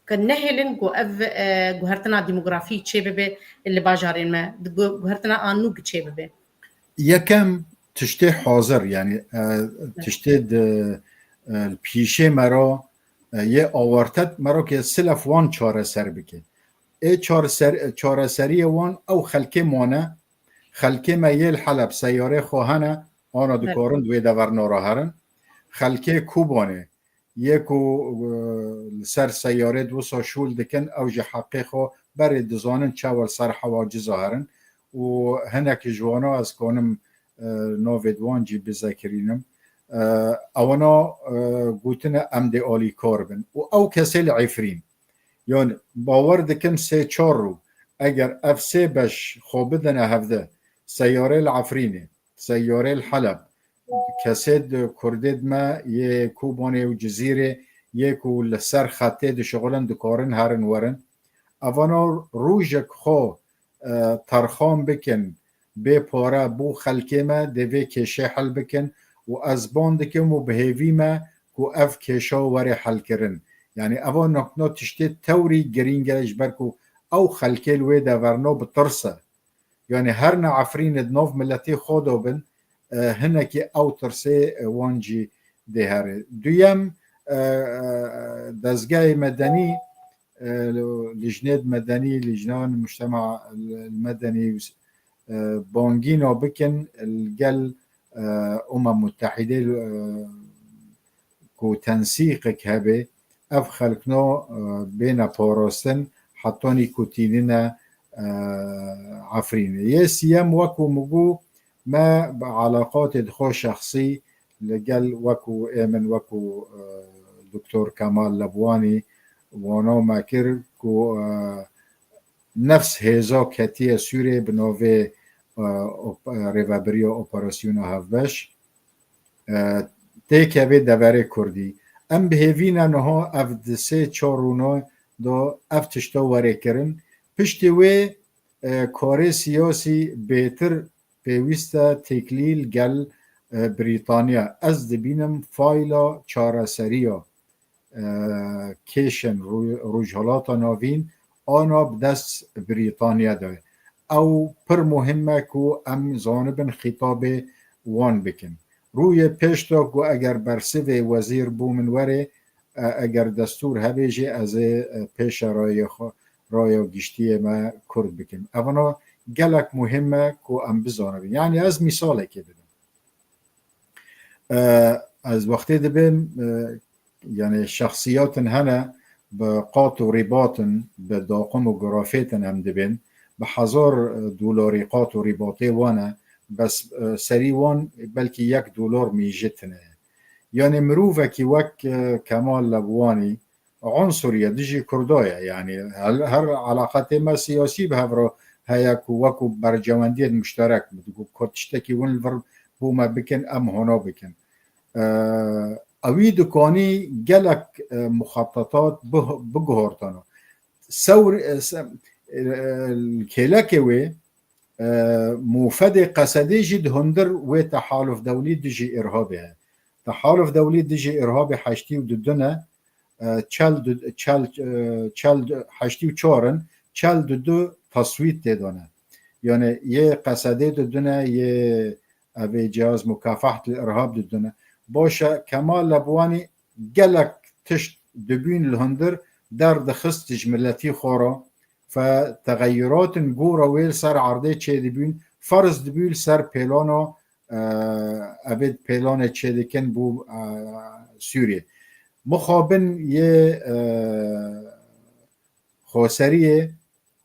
كنهلن جو اف جوهرتنا ديموغرافي تشيبه اللي باجارين ما جوهرتنا انوج تشيبه یکم تشته حاضر یعنی تشته پیشه مرا یه آورتت مرا که سلف وان چاره سر بکه ای چاره سری وان او خلکه مانه خلکه ما یه حلب سیاره خواهنه آنا دکارن دوی دور ناراهرن خلکه کوبانه یکو سر سیاره دو سا شول دکن او جه حقیقو بری دزانن چاول سر حواجی ظاهرن و هنک جوانا از کنم ناویدوان جی بذکرینم اونا گوتن امد آلی کار بن و او کسی عفرین یعنی باور دکن سه چار رو اگر اف سه بش خوابدن هفته سیاره العفرینه سیاره الحلب کسید کردید ما یه کوبانه و جزیره یکو لسر خطه ده شغلن دکارن هرن ورن اونا روژک خو ترخام بکن به پاره بو خلکه ما دوی کشه حل بکن و از باندکم و بهیوی ما کو اف کشا وره حل کرن یعنی اوان نکنا تشتی توری گرینگلش برکو او خلکه الوی ده ورنا بترسه یعنی هر نعفرین دناف ملتی خودو بن هنکی او ترسه وانجی ده هره دویم دزگاه مدنی لجنه مدنی لجنان مجتمع المدني بانجينا بكن الجل متحدة كو تنسيقك هبه اف خلقنا بين باراستن حطاني كوتيننا عفرين يسيم وكو مجو ما بعلاقات دخول شخصي لجل وكو امن وكو دكتور كمال لبواني وانا ماكر كو نفس هزا کتیه سوره بناوه ریوابریا اپراسیون هفبش تیکه به دوره کردی ام بهوین نها اف دسه چارونا دا اف تشتا وره کرن پشتی وی کار سیاسی بهتر پیوسته تکلیل گل بریتانیا از دبینم فایلا چاره سریا کشن روجهالات ناوین آنا بدست بریتانیا داره او پر مهمه که ام زانبن خطاب وان بکن روی پیشتا که اگر برسه وزیر بومن وره اگر دستور هبیجه از پیش رای گشتی ما کرد بکن اونا گلک مهمه که ام بزانبن یعنی از مثاله که بدم از وقتی دبیم یعنی شخصیات هنه بقاط و رباطن بداقم و گرافیتن هم دبین $1000 قاط و رباطه وانه بس سری وان بلکه $1 میجتنه یعنی مروفه که وک کمال لبوانی عنصریه دیجی کردایه یعنی هر علاقات ما سیاسی به هفرا هیا وکو برجواندی مشترک بودگو کتشتکی ون الور بوما بکن ام هانا بکن اوی دکانی گلک مخططات بگهارتانا الكيلاكي وي مفاد قصدي جد هندر وتحالف دولي دجي إرهابها تحالف دولي دجي إرهابي حشتي وددنا چل حشتي وچارن چل دو تصويت تدانا يعني يه قصدي ددنا يه أبي جهاز مكافحة الإرهاب ددنا باشا كمال لبواني جلك تشت دبين الهندر در دخست جملتي خورا فتغيرات نقورا ويل سر عرضه چه دبين فرض دبيل سر بيلانا أبد بيلانا چه دكن بو سوريا مخابن يه خسریه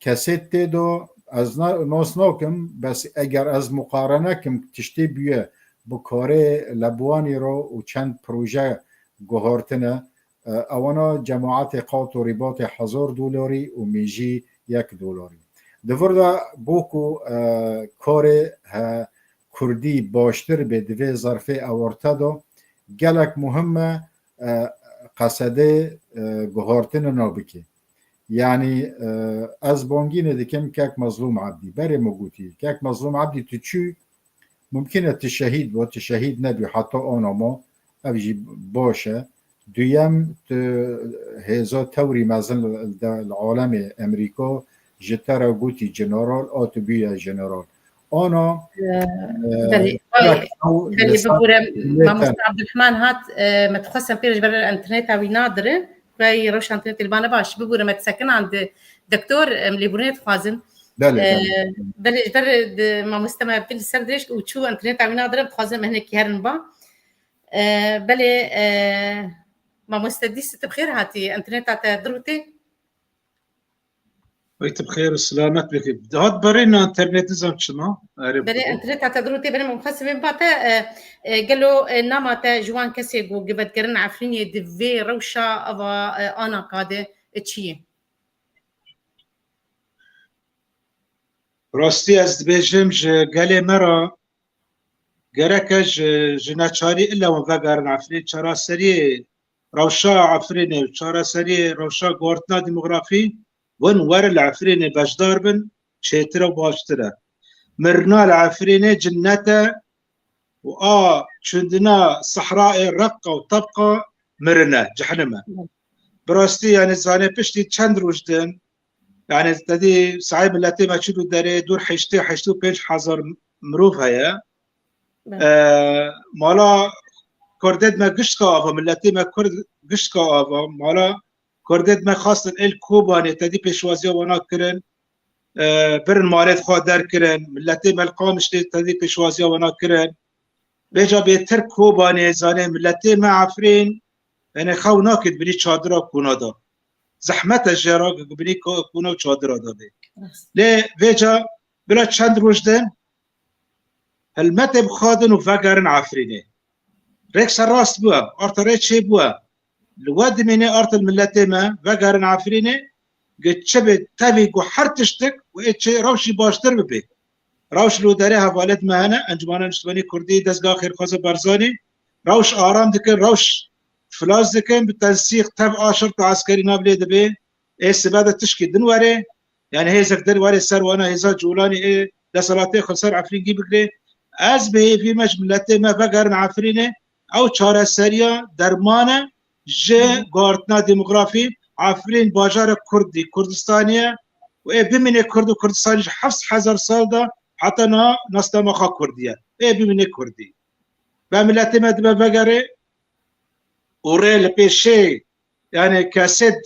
کسیت تدو از ناس ناکم بس اگر از مقارنه کم تشتی بیه بکاره لبوانی رو و چند پروژه گهارتنه اوانا جماعت قاط و رباط $1000 و میجی $1 دورده بوکو کار کردی باشتر به دوی ظرفه اورته دا گلک مهمه قصده گهارتن نابکی یعنی از بانگین دکم که مظلوم عبدی بره مگوتی که مظلوم عبدی تو چی ممکنه تشهید و تشهید نبی حتی آنا ما اوجی باشه دویم هزا توری مزن العالم امریکا جتر گوتی جنرال آتبیه جنرال آنا بلي بلي ببورة ما مستعد الرحمن هات متخصص في جبر الانترنت او نادره في روش انترنت البانا باش ببورة متسكن عند دكتور مليبورنيت خازن بلي جبر ما مستمع في السردش وتشو انترنت او نادره بخازن مهنه كهرن با بلي ما مستديس بخير هاتي انترنت تاع دروتي ويت بخير والسلامات بك هاد برينا انترنت زعما شنو بلي انترنت تاع دروتي بلي مخصصين باتا قالوا نما تاع جوان كسيغو قبل كرن عفريني دفي روشا افا انا قاده تشي راستي از بيجم قالي مرة قركج جناتشاري الا وفاقر عفرين شارع سري روشا عفريني شارع سري روشا غورتنا ديموغرافي ون ور العفريني باش داربن شيترا وباشترا مرنا العفريني جنتا شندنا صحراء رقة وطبقة مرنا جحنمة براستي يعني زاني بشتي چند روجدن يعني تدي صعيب التي ما تشدو داري دور حيشتو بيج حزر مروف هيا مالا كردد ما قشقا آفا ملتي ما كرد قشقا آفا مالا كردد ما خاصن الكوباني تدي بيشوازيا وانا كرن برن مالت خواه در كرن ملتي ما القامش تدي بيشوازيا وانا كرن بيجا بيتر كوباني زاني ملتي ما عفرين يعني خو ناكد بني چادرا كونا دا زحمت الجراغ بني كونا و چادرا دا بي ليه بيجا بلا چند روجدن هلمت بخادن و فقرن عفريني ريكس الراس بوا ارت ريتشي بوا الواد مني ارت الملتي ما فقرن عفريني قد شبت تبيق وحرتشتك وإتشي روشي باشتر ببي روش لو داريها والد مهنا انجمانا نشتباني كردي دزقا خير خوزة برزاني روش آرام دكن روش فلاز دكن بالتنسيق تبع شرطة عسكري نابلي دبي ايه سبادة تشكي دنواري يعني هيزك دنواري سر وانا هيزا جولاني ايه لسلاتي خسر عفرين جي بقلي از به في مجملتي ما فقرن عفريني او چاره سريا درمانه جه گارتنا ديموغرافي عفرين باجار كردي كردستانية وايه بمني كرد و كردستاني 7000 سال دا حتى نستمخا كردية ايه بمني كردي بملتي ما دبا بقري وريل بيشي يعني كاسد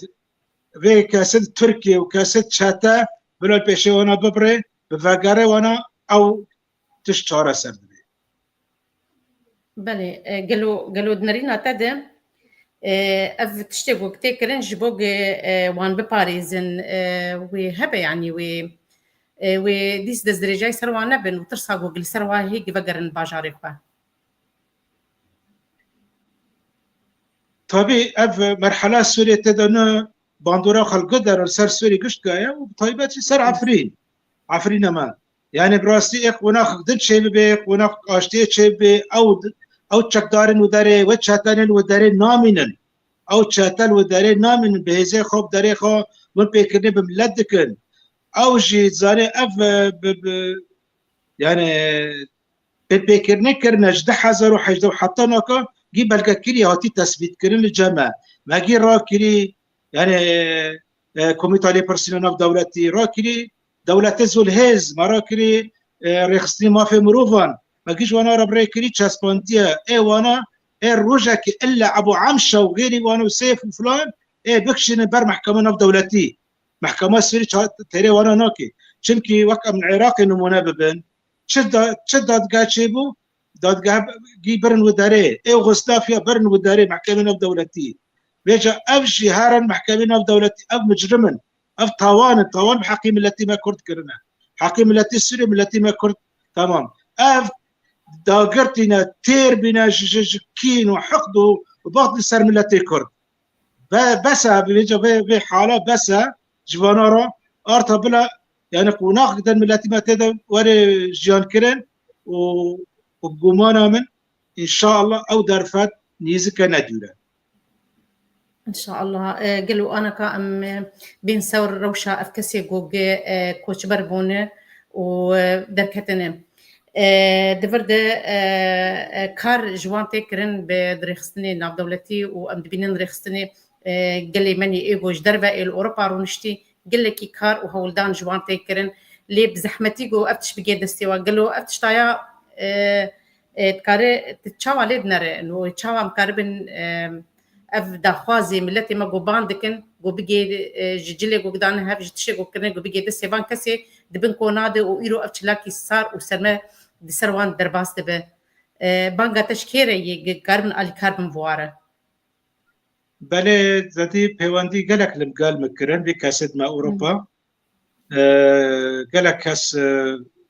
في كاسد تركي وكاسد شاتا بلو بيشي وانا ببري بفقري وانا او تشتارة سرد بله قالوا دنرينا تدا اف تشتغو كتيكرن جبوغ وان بباريزن وهبه يعني و ديس دزرجاي سروا نبن وترساغو قل سروا هيك بقرن باجاري خوا طبي اف مرحله سوريا تدنا باندورا خلق در سر سوري قشت قايا وطيبات سر عفرين ما يعني براستي اق وناخ دد شي بي وناخ اشتي شي بي او تشكدارن وداري وتشاتن وداري نامينن او تشاتل وداري نامينن بهزي خوب داري خو من بيكني بملدكن او جي زاني اف يعني بيكرني كرنا جد حزر وحجد حتى ناكا جي بلقى كلي هاتي تثبيت كرن الجامعة ما جي راكلي يعني كوميتا لي بيرسونال دولتي راكلي دولة زول هز مراكلي رخصني ما في مروفان ما جيش وانا ربريكلي تشاسبونتيا اي وانا اي الرجك الا ابو عمشه وغيري وانا وسيف وفلان اي بكشن بر محكمه نف دولتي محكمه سوري تري وانا نوكي شنكي وقع من العراق نمونه ببن شداد قاتشيبو داد قاب جي برن وداري اي غوستافيا برن وداري محكمه نف دولتي بيجا افشي هارن محكمه نف دولتي اف مجرمن اف طوان بحقيم التي ما كرت كرنا حقيم التي سوري التي ما كرت تمام اف داقرتنا تير بنا كين وحقد وبعض السر ملتي كرد بس بيجا في حاله بس جبانارا ارتا بلا يعني قناق قدر ملتي ما تدا وري جيان كرن وقمانا من ان شاء الله او درفت نيزك ندولا ان شاء الله قالوا انا كام بين ثور روشا افكسي جوج كوتش بربونه ودركتنا دفرد كار جوانتي كرن بدريخستني ناف دولتي وام دبينن دريخستني قال لي مني ايجوش دربه الاوروبا رونشتي قال لك كار وهولدان جوانتي كرن لي بزحمتي جو افتش بيجي دستي وقال له افتش تايا تكاري تتشاوا لدنر انه تشاوا مكاربن اف داخوازي ملتي ما جو باندكن جو بيجي جيجلي جو قدان هاف جتشي جو كرن جو بيجي دستي فان كسي دبن كوناد ويرو افتش لاكي صار وسرما دسروان درباس دبه بانگا تشکیره کاربن آلی کاربن بواره. بله زدی پیوندی گلک لمقال مکرن بی کسد ما اوروبا گلک کس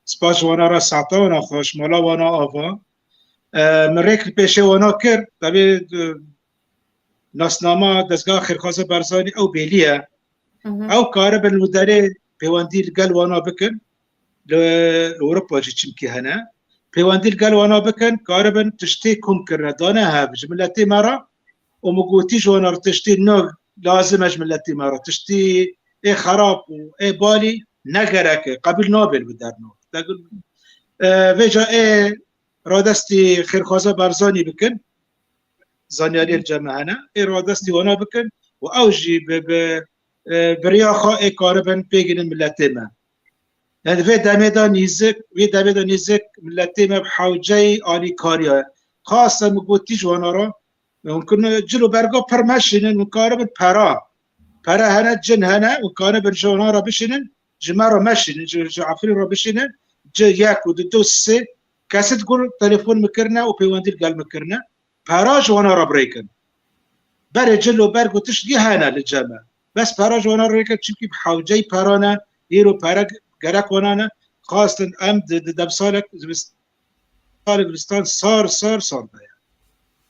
سپاش وانا را ساعتا وانا خوش مالا وانا آفا مریکل پیشه وانا کر طبی ناسنامه دستگاه خیرخواست برزانی او بیلیه او کاربن المداره پیوندی لگل وانا بکن لأوروبا جيتشم كي هنا بيواندي القال وانا بكن قاربا تشتي كون كرنا دانا هاب جملتي مرة ومقوتي جوانا تشتي نوع لازم جملتي مرة تشتي اي خراب اي بالي نقرك قبل نوبل بدار نوبل تقول فيجا اي رادستي خير خوزا برزاني بكن زانيالي الجامعة هنا اي رادستي وانا بكن واوجي برياخا اي قاربا بيجن ملتي ما يعني في دميدا نيزك ملتي ما بحوجي آلي كاريا خاصة مقوتي جوانا را ممكن جلو برقا برمشنن مقارب برا هنا جن هنا وقارب جوانا را بشنن جمارا مشنن جعفري را بشنن ياك ودو سي كاسد تقول تليفون مكرنا وبيواندي القال مكرنا برا جوانا را بريكن بري جلو برقو تشدي هنا للجامعة بس برا جوانا را بريكن چونكي بحوجي برانا يرو برق گرک ونانه خواستن ام دبسالک زمستان صار بیا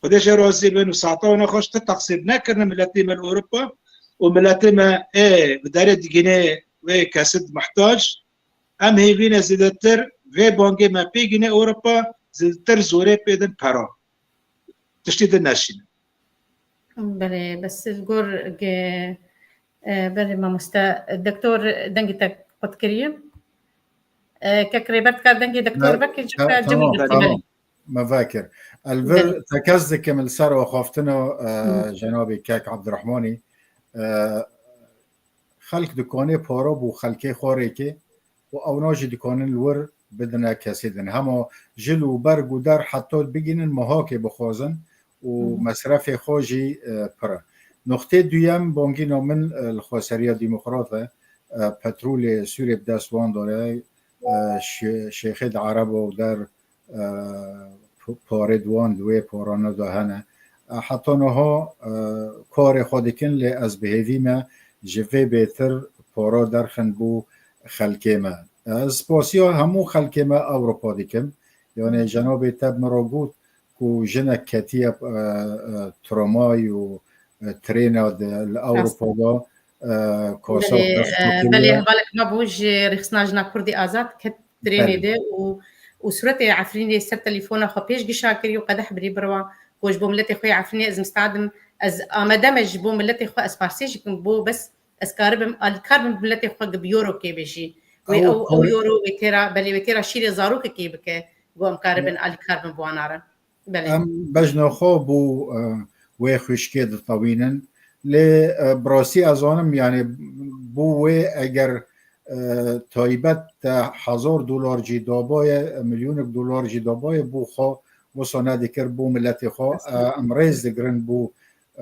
خودش رازی بینو ساعتا و نخوش تقصیر نکرنه ملتی من اوروبا و ملتی ما بداره دیگینه و کسد محتاج ام هیوین زیدتر و بانگی ما پیگینه اوروبا زیدتر زوره پیدن پرا تشتید نشینه بله بس الجور بله ما دكتور دنجتك قد كريم كقريبات كاردنجي دكتور بكي جبت تمام ما فاكر الفر تكزد كمل سر وخافتنا جنابي كاك عبد الرحماني خلق دكاني بارب وخلقي خاريكي واوناجي دكان الور بدنا كاسيدن هما جلو برق ودار حتى بيجين مهاكي بخوزن ومصرف خوجي برا نقطه دویم بانگینا من الخواسرية ديمقراطة پترول سوریه بدستوان داره شیخید عرب و در پاردوان دوی پارانه دهنه حتی نها کار خودکن لی از بهیوی ما جوه بهتر پارا درخن بو خلکه ما از پاسیا همو خلکه ما اوروپا دیکم یعنی جناب تب مرا گود که جنک کتی ترامای و ترین اوروپا دا بلي بالك ما بوج رخصنا جنا كردي ازات كتريني دي وسرتي عفريني سر تليفونه خو بيش شاكري وقدح بري بروا وج بو ملتي خويا عفريني از مستعدم از امدمج بو ملتي خو اسبارسيج بو بس اسكاربم الكاربم ملتي خو بيورو كي بيجي او يورو وتيرا بلي وتيرا شيري زاروك كي بك بو مكاربن الكاربم بو اناره بلي بجنا خو بو وي خوشكيد طوينا لبراسی از آنم یعنی بوه اگر تایبت $1000 جی دابای $1,000,000 جی دابای بو خو وصانه دیکر بو ملت خو امریز دگرن بو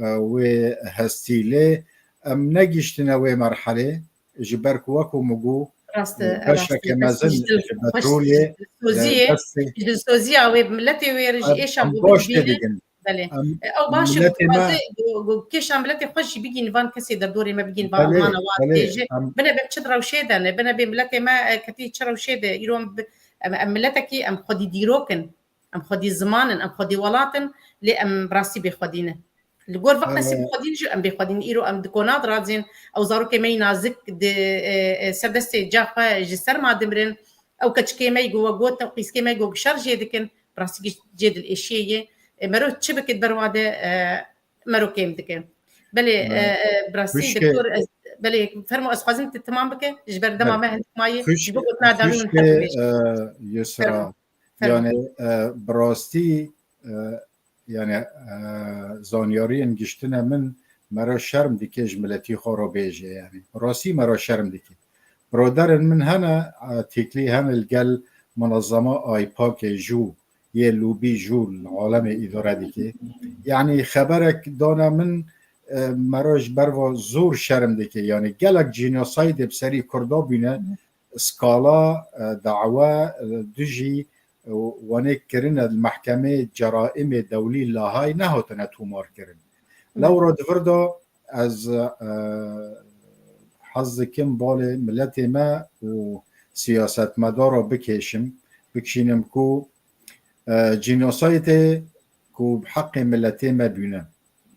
و هستیله ام نگیشتنه و مرحله جبر کوکو مگو باشا كمازن بتروليه السوزيه وملتي ويرجع ايش ابو بله او باش كيش عملتي خوش بيجي نفان كسي دوري ما بيجي نفان ما نواتي بنا بتشدرا وشيدا بنا بملتي ما كتي تشرا وشيدا يروم ملتكي ام خدي ديروكن ام خدي زمان ام خدي ولاتن لي ام براسي بخدينه الجور فقط نسيب خدين جو ام بخدين ايرو ام دكونات رازين او زارو كمي نازك سردستي جافا جسر ما دمرن او كتشكي ما يجوا جوت قيس كي ما يجوا شرجي دكن براسي جيد الاشيه مرو تشبكت برواده مرو كيم دكن بلي براسي دكتور بلي فرمو اسخازن تمام بك جبر دما ما هند ماي جبوت نادمون يسرا يعني براستی يعني زانیاری انگشتنا من مرا شرم دیکه ملتی خورا بیجه يعني راسي مرا شرم دیکه برادر من هنا تکلی هم الگل منظمه آیپاک جو یه لوبی جو العالم اداره دیکه يعني خبرك دانا من مراش بروا زور شرم دیکه يعني گلک جینوساید بسری کردا بینه سكالا دعوة دجي ونك كرنا المحكمة جرائم دولي لاهاي نهوتنا تومار كرن لو رد فردا از حظ كم بالي ملتي ما و سياسة مدارا بكشينم كو جينوسايد كو بحق ملتي ما بينا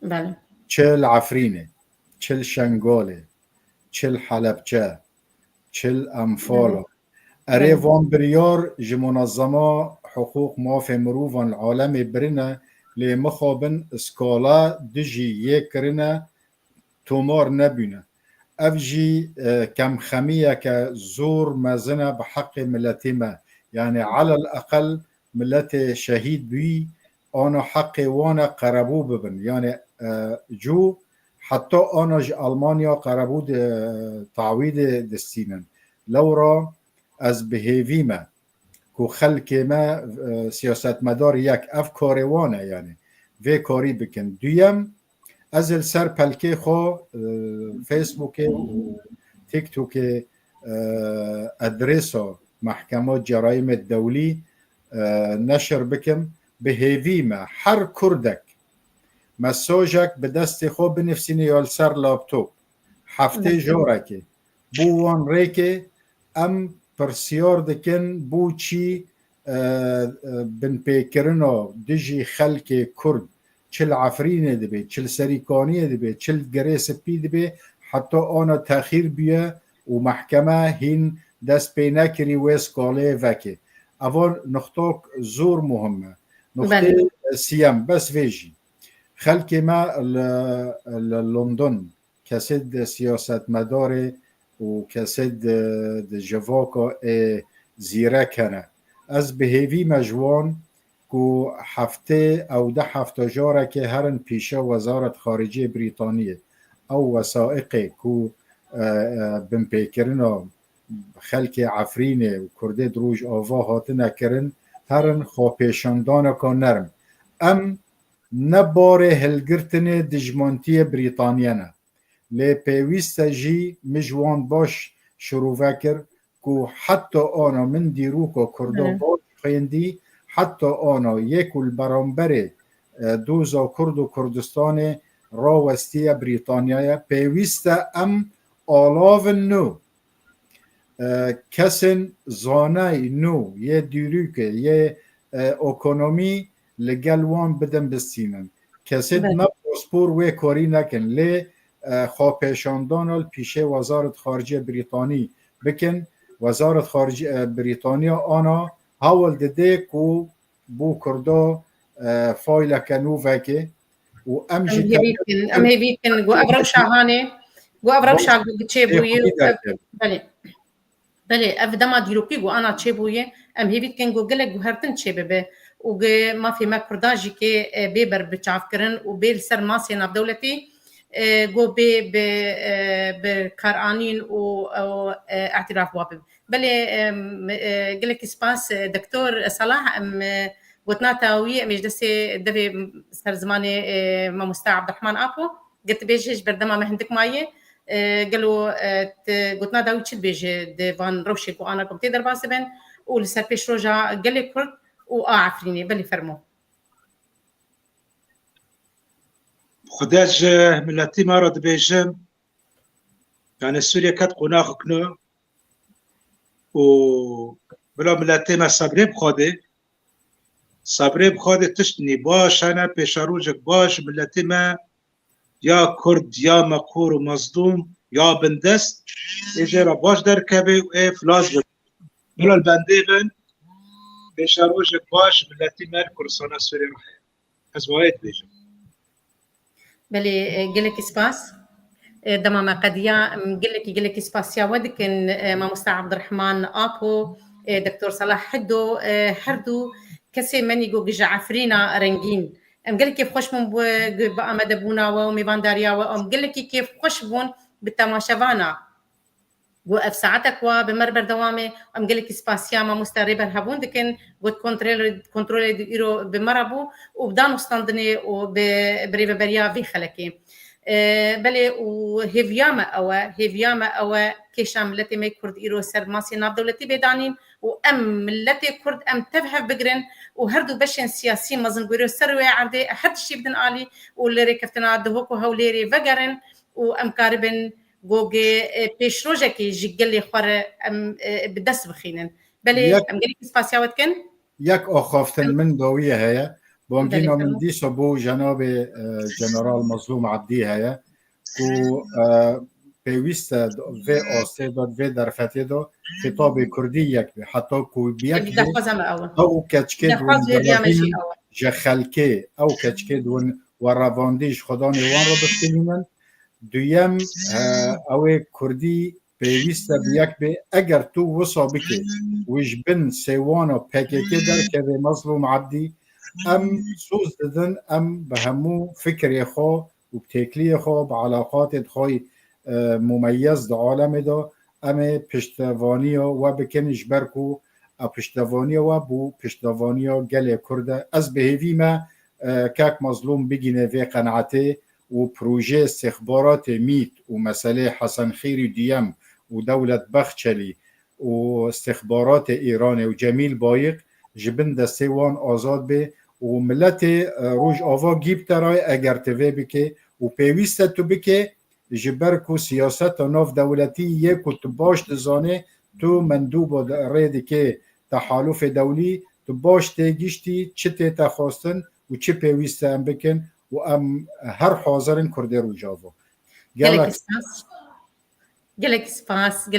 بله چل عفرينه چل شنگاله چل حلبچه چل امفالا اره وان بریار جمنظمه حقوق ماف مروفان العالم برنه لی مخابن اسکالا دجی یک کرنه تومار نبینه اف جی کم خمیه که زور مزنه بحق ملتی ما يعني على الأقل ملت شهيد بي أنا حقي وانا قربو ببن يعني جو حتى أنا ألمانيا قربو تعويض دستينن لورا از بهیوی ما کو خلک ما سیاست مدار یک افکار وانه يعني وی کاری بکن دویم از السر پلکه خو فیسبوک و تیک توک ادرسا محکمه جرایم الدولي نشر بكم بهيفي ما هر كردك مساجك بدست خو بنفسيني يالسر لابتوب هفته جوركي بو وان ريكي ام پرسیار دکن بو چی بن پیکرنا دجی خلک کرد چل عفرینه دبی چل سریکانیه دبی چل گریس پی دبی حتی آنا تأخیر بیه و محکمه هین دست پی نکری ویس کاله وکه اول نقطه زور مهمه نقطه سیم بس ویجی خلک ما لندن کسید سیاست مداره و کسید جواکا زیره کنه از بهیوی مجوان که هفته او 10 هفته جاره که هرن پیشه وزارت خارجه بریتانیه او وثائق که بمپیکرنا خلک عفرینه و کرده دروج آوا هاتنه کرن هرن خواه که نرم ام نباره هلگرتن دجمانتی بریتانیه نه لی پیوسته جی مجوان باش شروع وکر که حتی آنا من دیرو که کرده باش خیندی حتی آنا یک البرانبر دوزا کرد و کردستان راوستی بریتانیای پیوسته ام آلاو نو کسن زانه نو یه دیروکه یه اکونومی لگلوان بدن بستینن کسید نه پاسپور و کاری نکن لی خواه پیشاندان پیشه وزارت خارجه بریتانی بکن وزارت خارجه بریتانیا آنا هاول دده که بو کرده فایل کنو وکه و ام هیویتن گو ابرو شاهانه گو ابرو شاه چه بویه بله بله اف دما دیروکی گو آنا چه بویه ام هیویتن گو گله گو هرتن چه ببه و ما في ما كرداجي كي بيبر بتشافكرن وبيل سر ماسي ناف دولتي جو بكارانين و اعتراف وابب بلي قال لك سباس دكتور صلاح قلتنا تاوي مش دسي دبي سر زماني ما مستعد عبد الرحمن ابو قلت بيجي بردما ما عندك مايه قالوا قلتنا داوي تشد بيجي ديفان روشي كو انا كنت تقدر باسبن ولسر بيش رجع قال لي كرد وعفريني بلي فرمو خداج ملتي مرض بيجم يعني سوريا كانت قناخ كنو و بلا ملتي ما صبري بخاده تشتني باش انا بيشاروجك باش ملتي ما يا كرد يا مقهور ومصدوم يا بندست اجرا باش دركبي و فلاش بلا البنديبن بيشاروجك باش ملتي ما كرسانا سوريا رحيا ازوايت بيجم بلي قلك سباس دما ما قد يا قلك سباس يا ودك ما مستعد عبد الرحمن ابو دكتور صلاح حدو هردو كسي مني جو جعفرينا رنگين ام قال كيف خوش من بقى مدبونا وميبان داريا وام قال لك كيف خوش بون بالتماشفانا جو اف ساعتك وبمربر دوامي ام قال لك سباسيا ما مستربر هبون دكن جو كنترول ديرو بمربو وبدانو ستاندني وبريبه بريا في خلكي بله وهيفياما أو كيشام التي ما كرد إيرو سر ماسي ناب دولتي بدانين وأم التي كرد أم تفهف بقرن وهردو بشين سياسي مازن قيرو سر ويعردي أحد الشيء بدن آلي والليري كفتنا دهوكو هوليري فقرن وأم كاربن جوجي بيشروجكي جيجلي خور أم بدس بخينن بله أم قليك سباسياوت كن يك أخافتن من دوية هيا بانجينا من دي سبو جناب جنرال مظلوم عبدي هيا كو بيويست في آسته داد في درفته دا خطاب كردي يك بي حتى كو بيك أو كچكي دون دلابين جخلكي أو كچكي دون وروانديش خدا نوان رو بخيلينن دویم او کردی پیوسته بیک به اگر تو وصا بکی ویش بن سیوان و پکیکی در که مظلوم عبدی ام سوز ددن ام به همو فکر خو و بتکلی خو به علاقات خوی ممیز در عالم دا ام پشتوانی و بکنش برکو پشتوانی و بو پشتوانی گل کرده از بهیوی ما کاک مظلوم بگینه و قناعته وبروجي استخبارات ميت ومسألة حسن خيري ديم ودولة بخشلي واستخبارات إيراني وجميل بايق جبن دستيوان آزاد به وملت روج آوا جيب تراي اگر تفي بكي وبيويست تو بكي جبركو سياسات ناف دولتي يكو تباش تزاني تو مندوب ريدي كي تحالف دولي تباش تيجيشتي چه تخواستن وچه بيويست هم بكن و ام هر حاضرین کرده رو جاوا گلک سپاس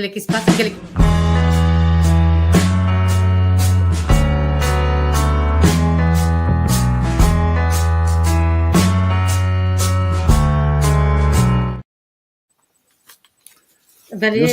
ولی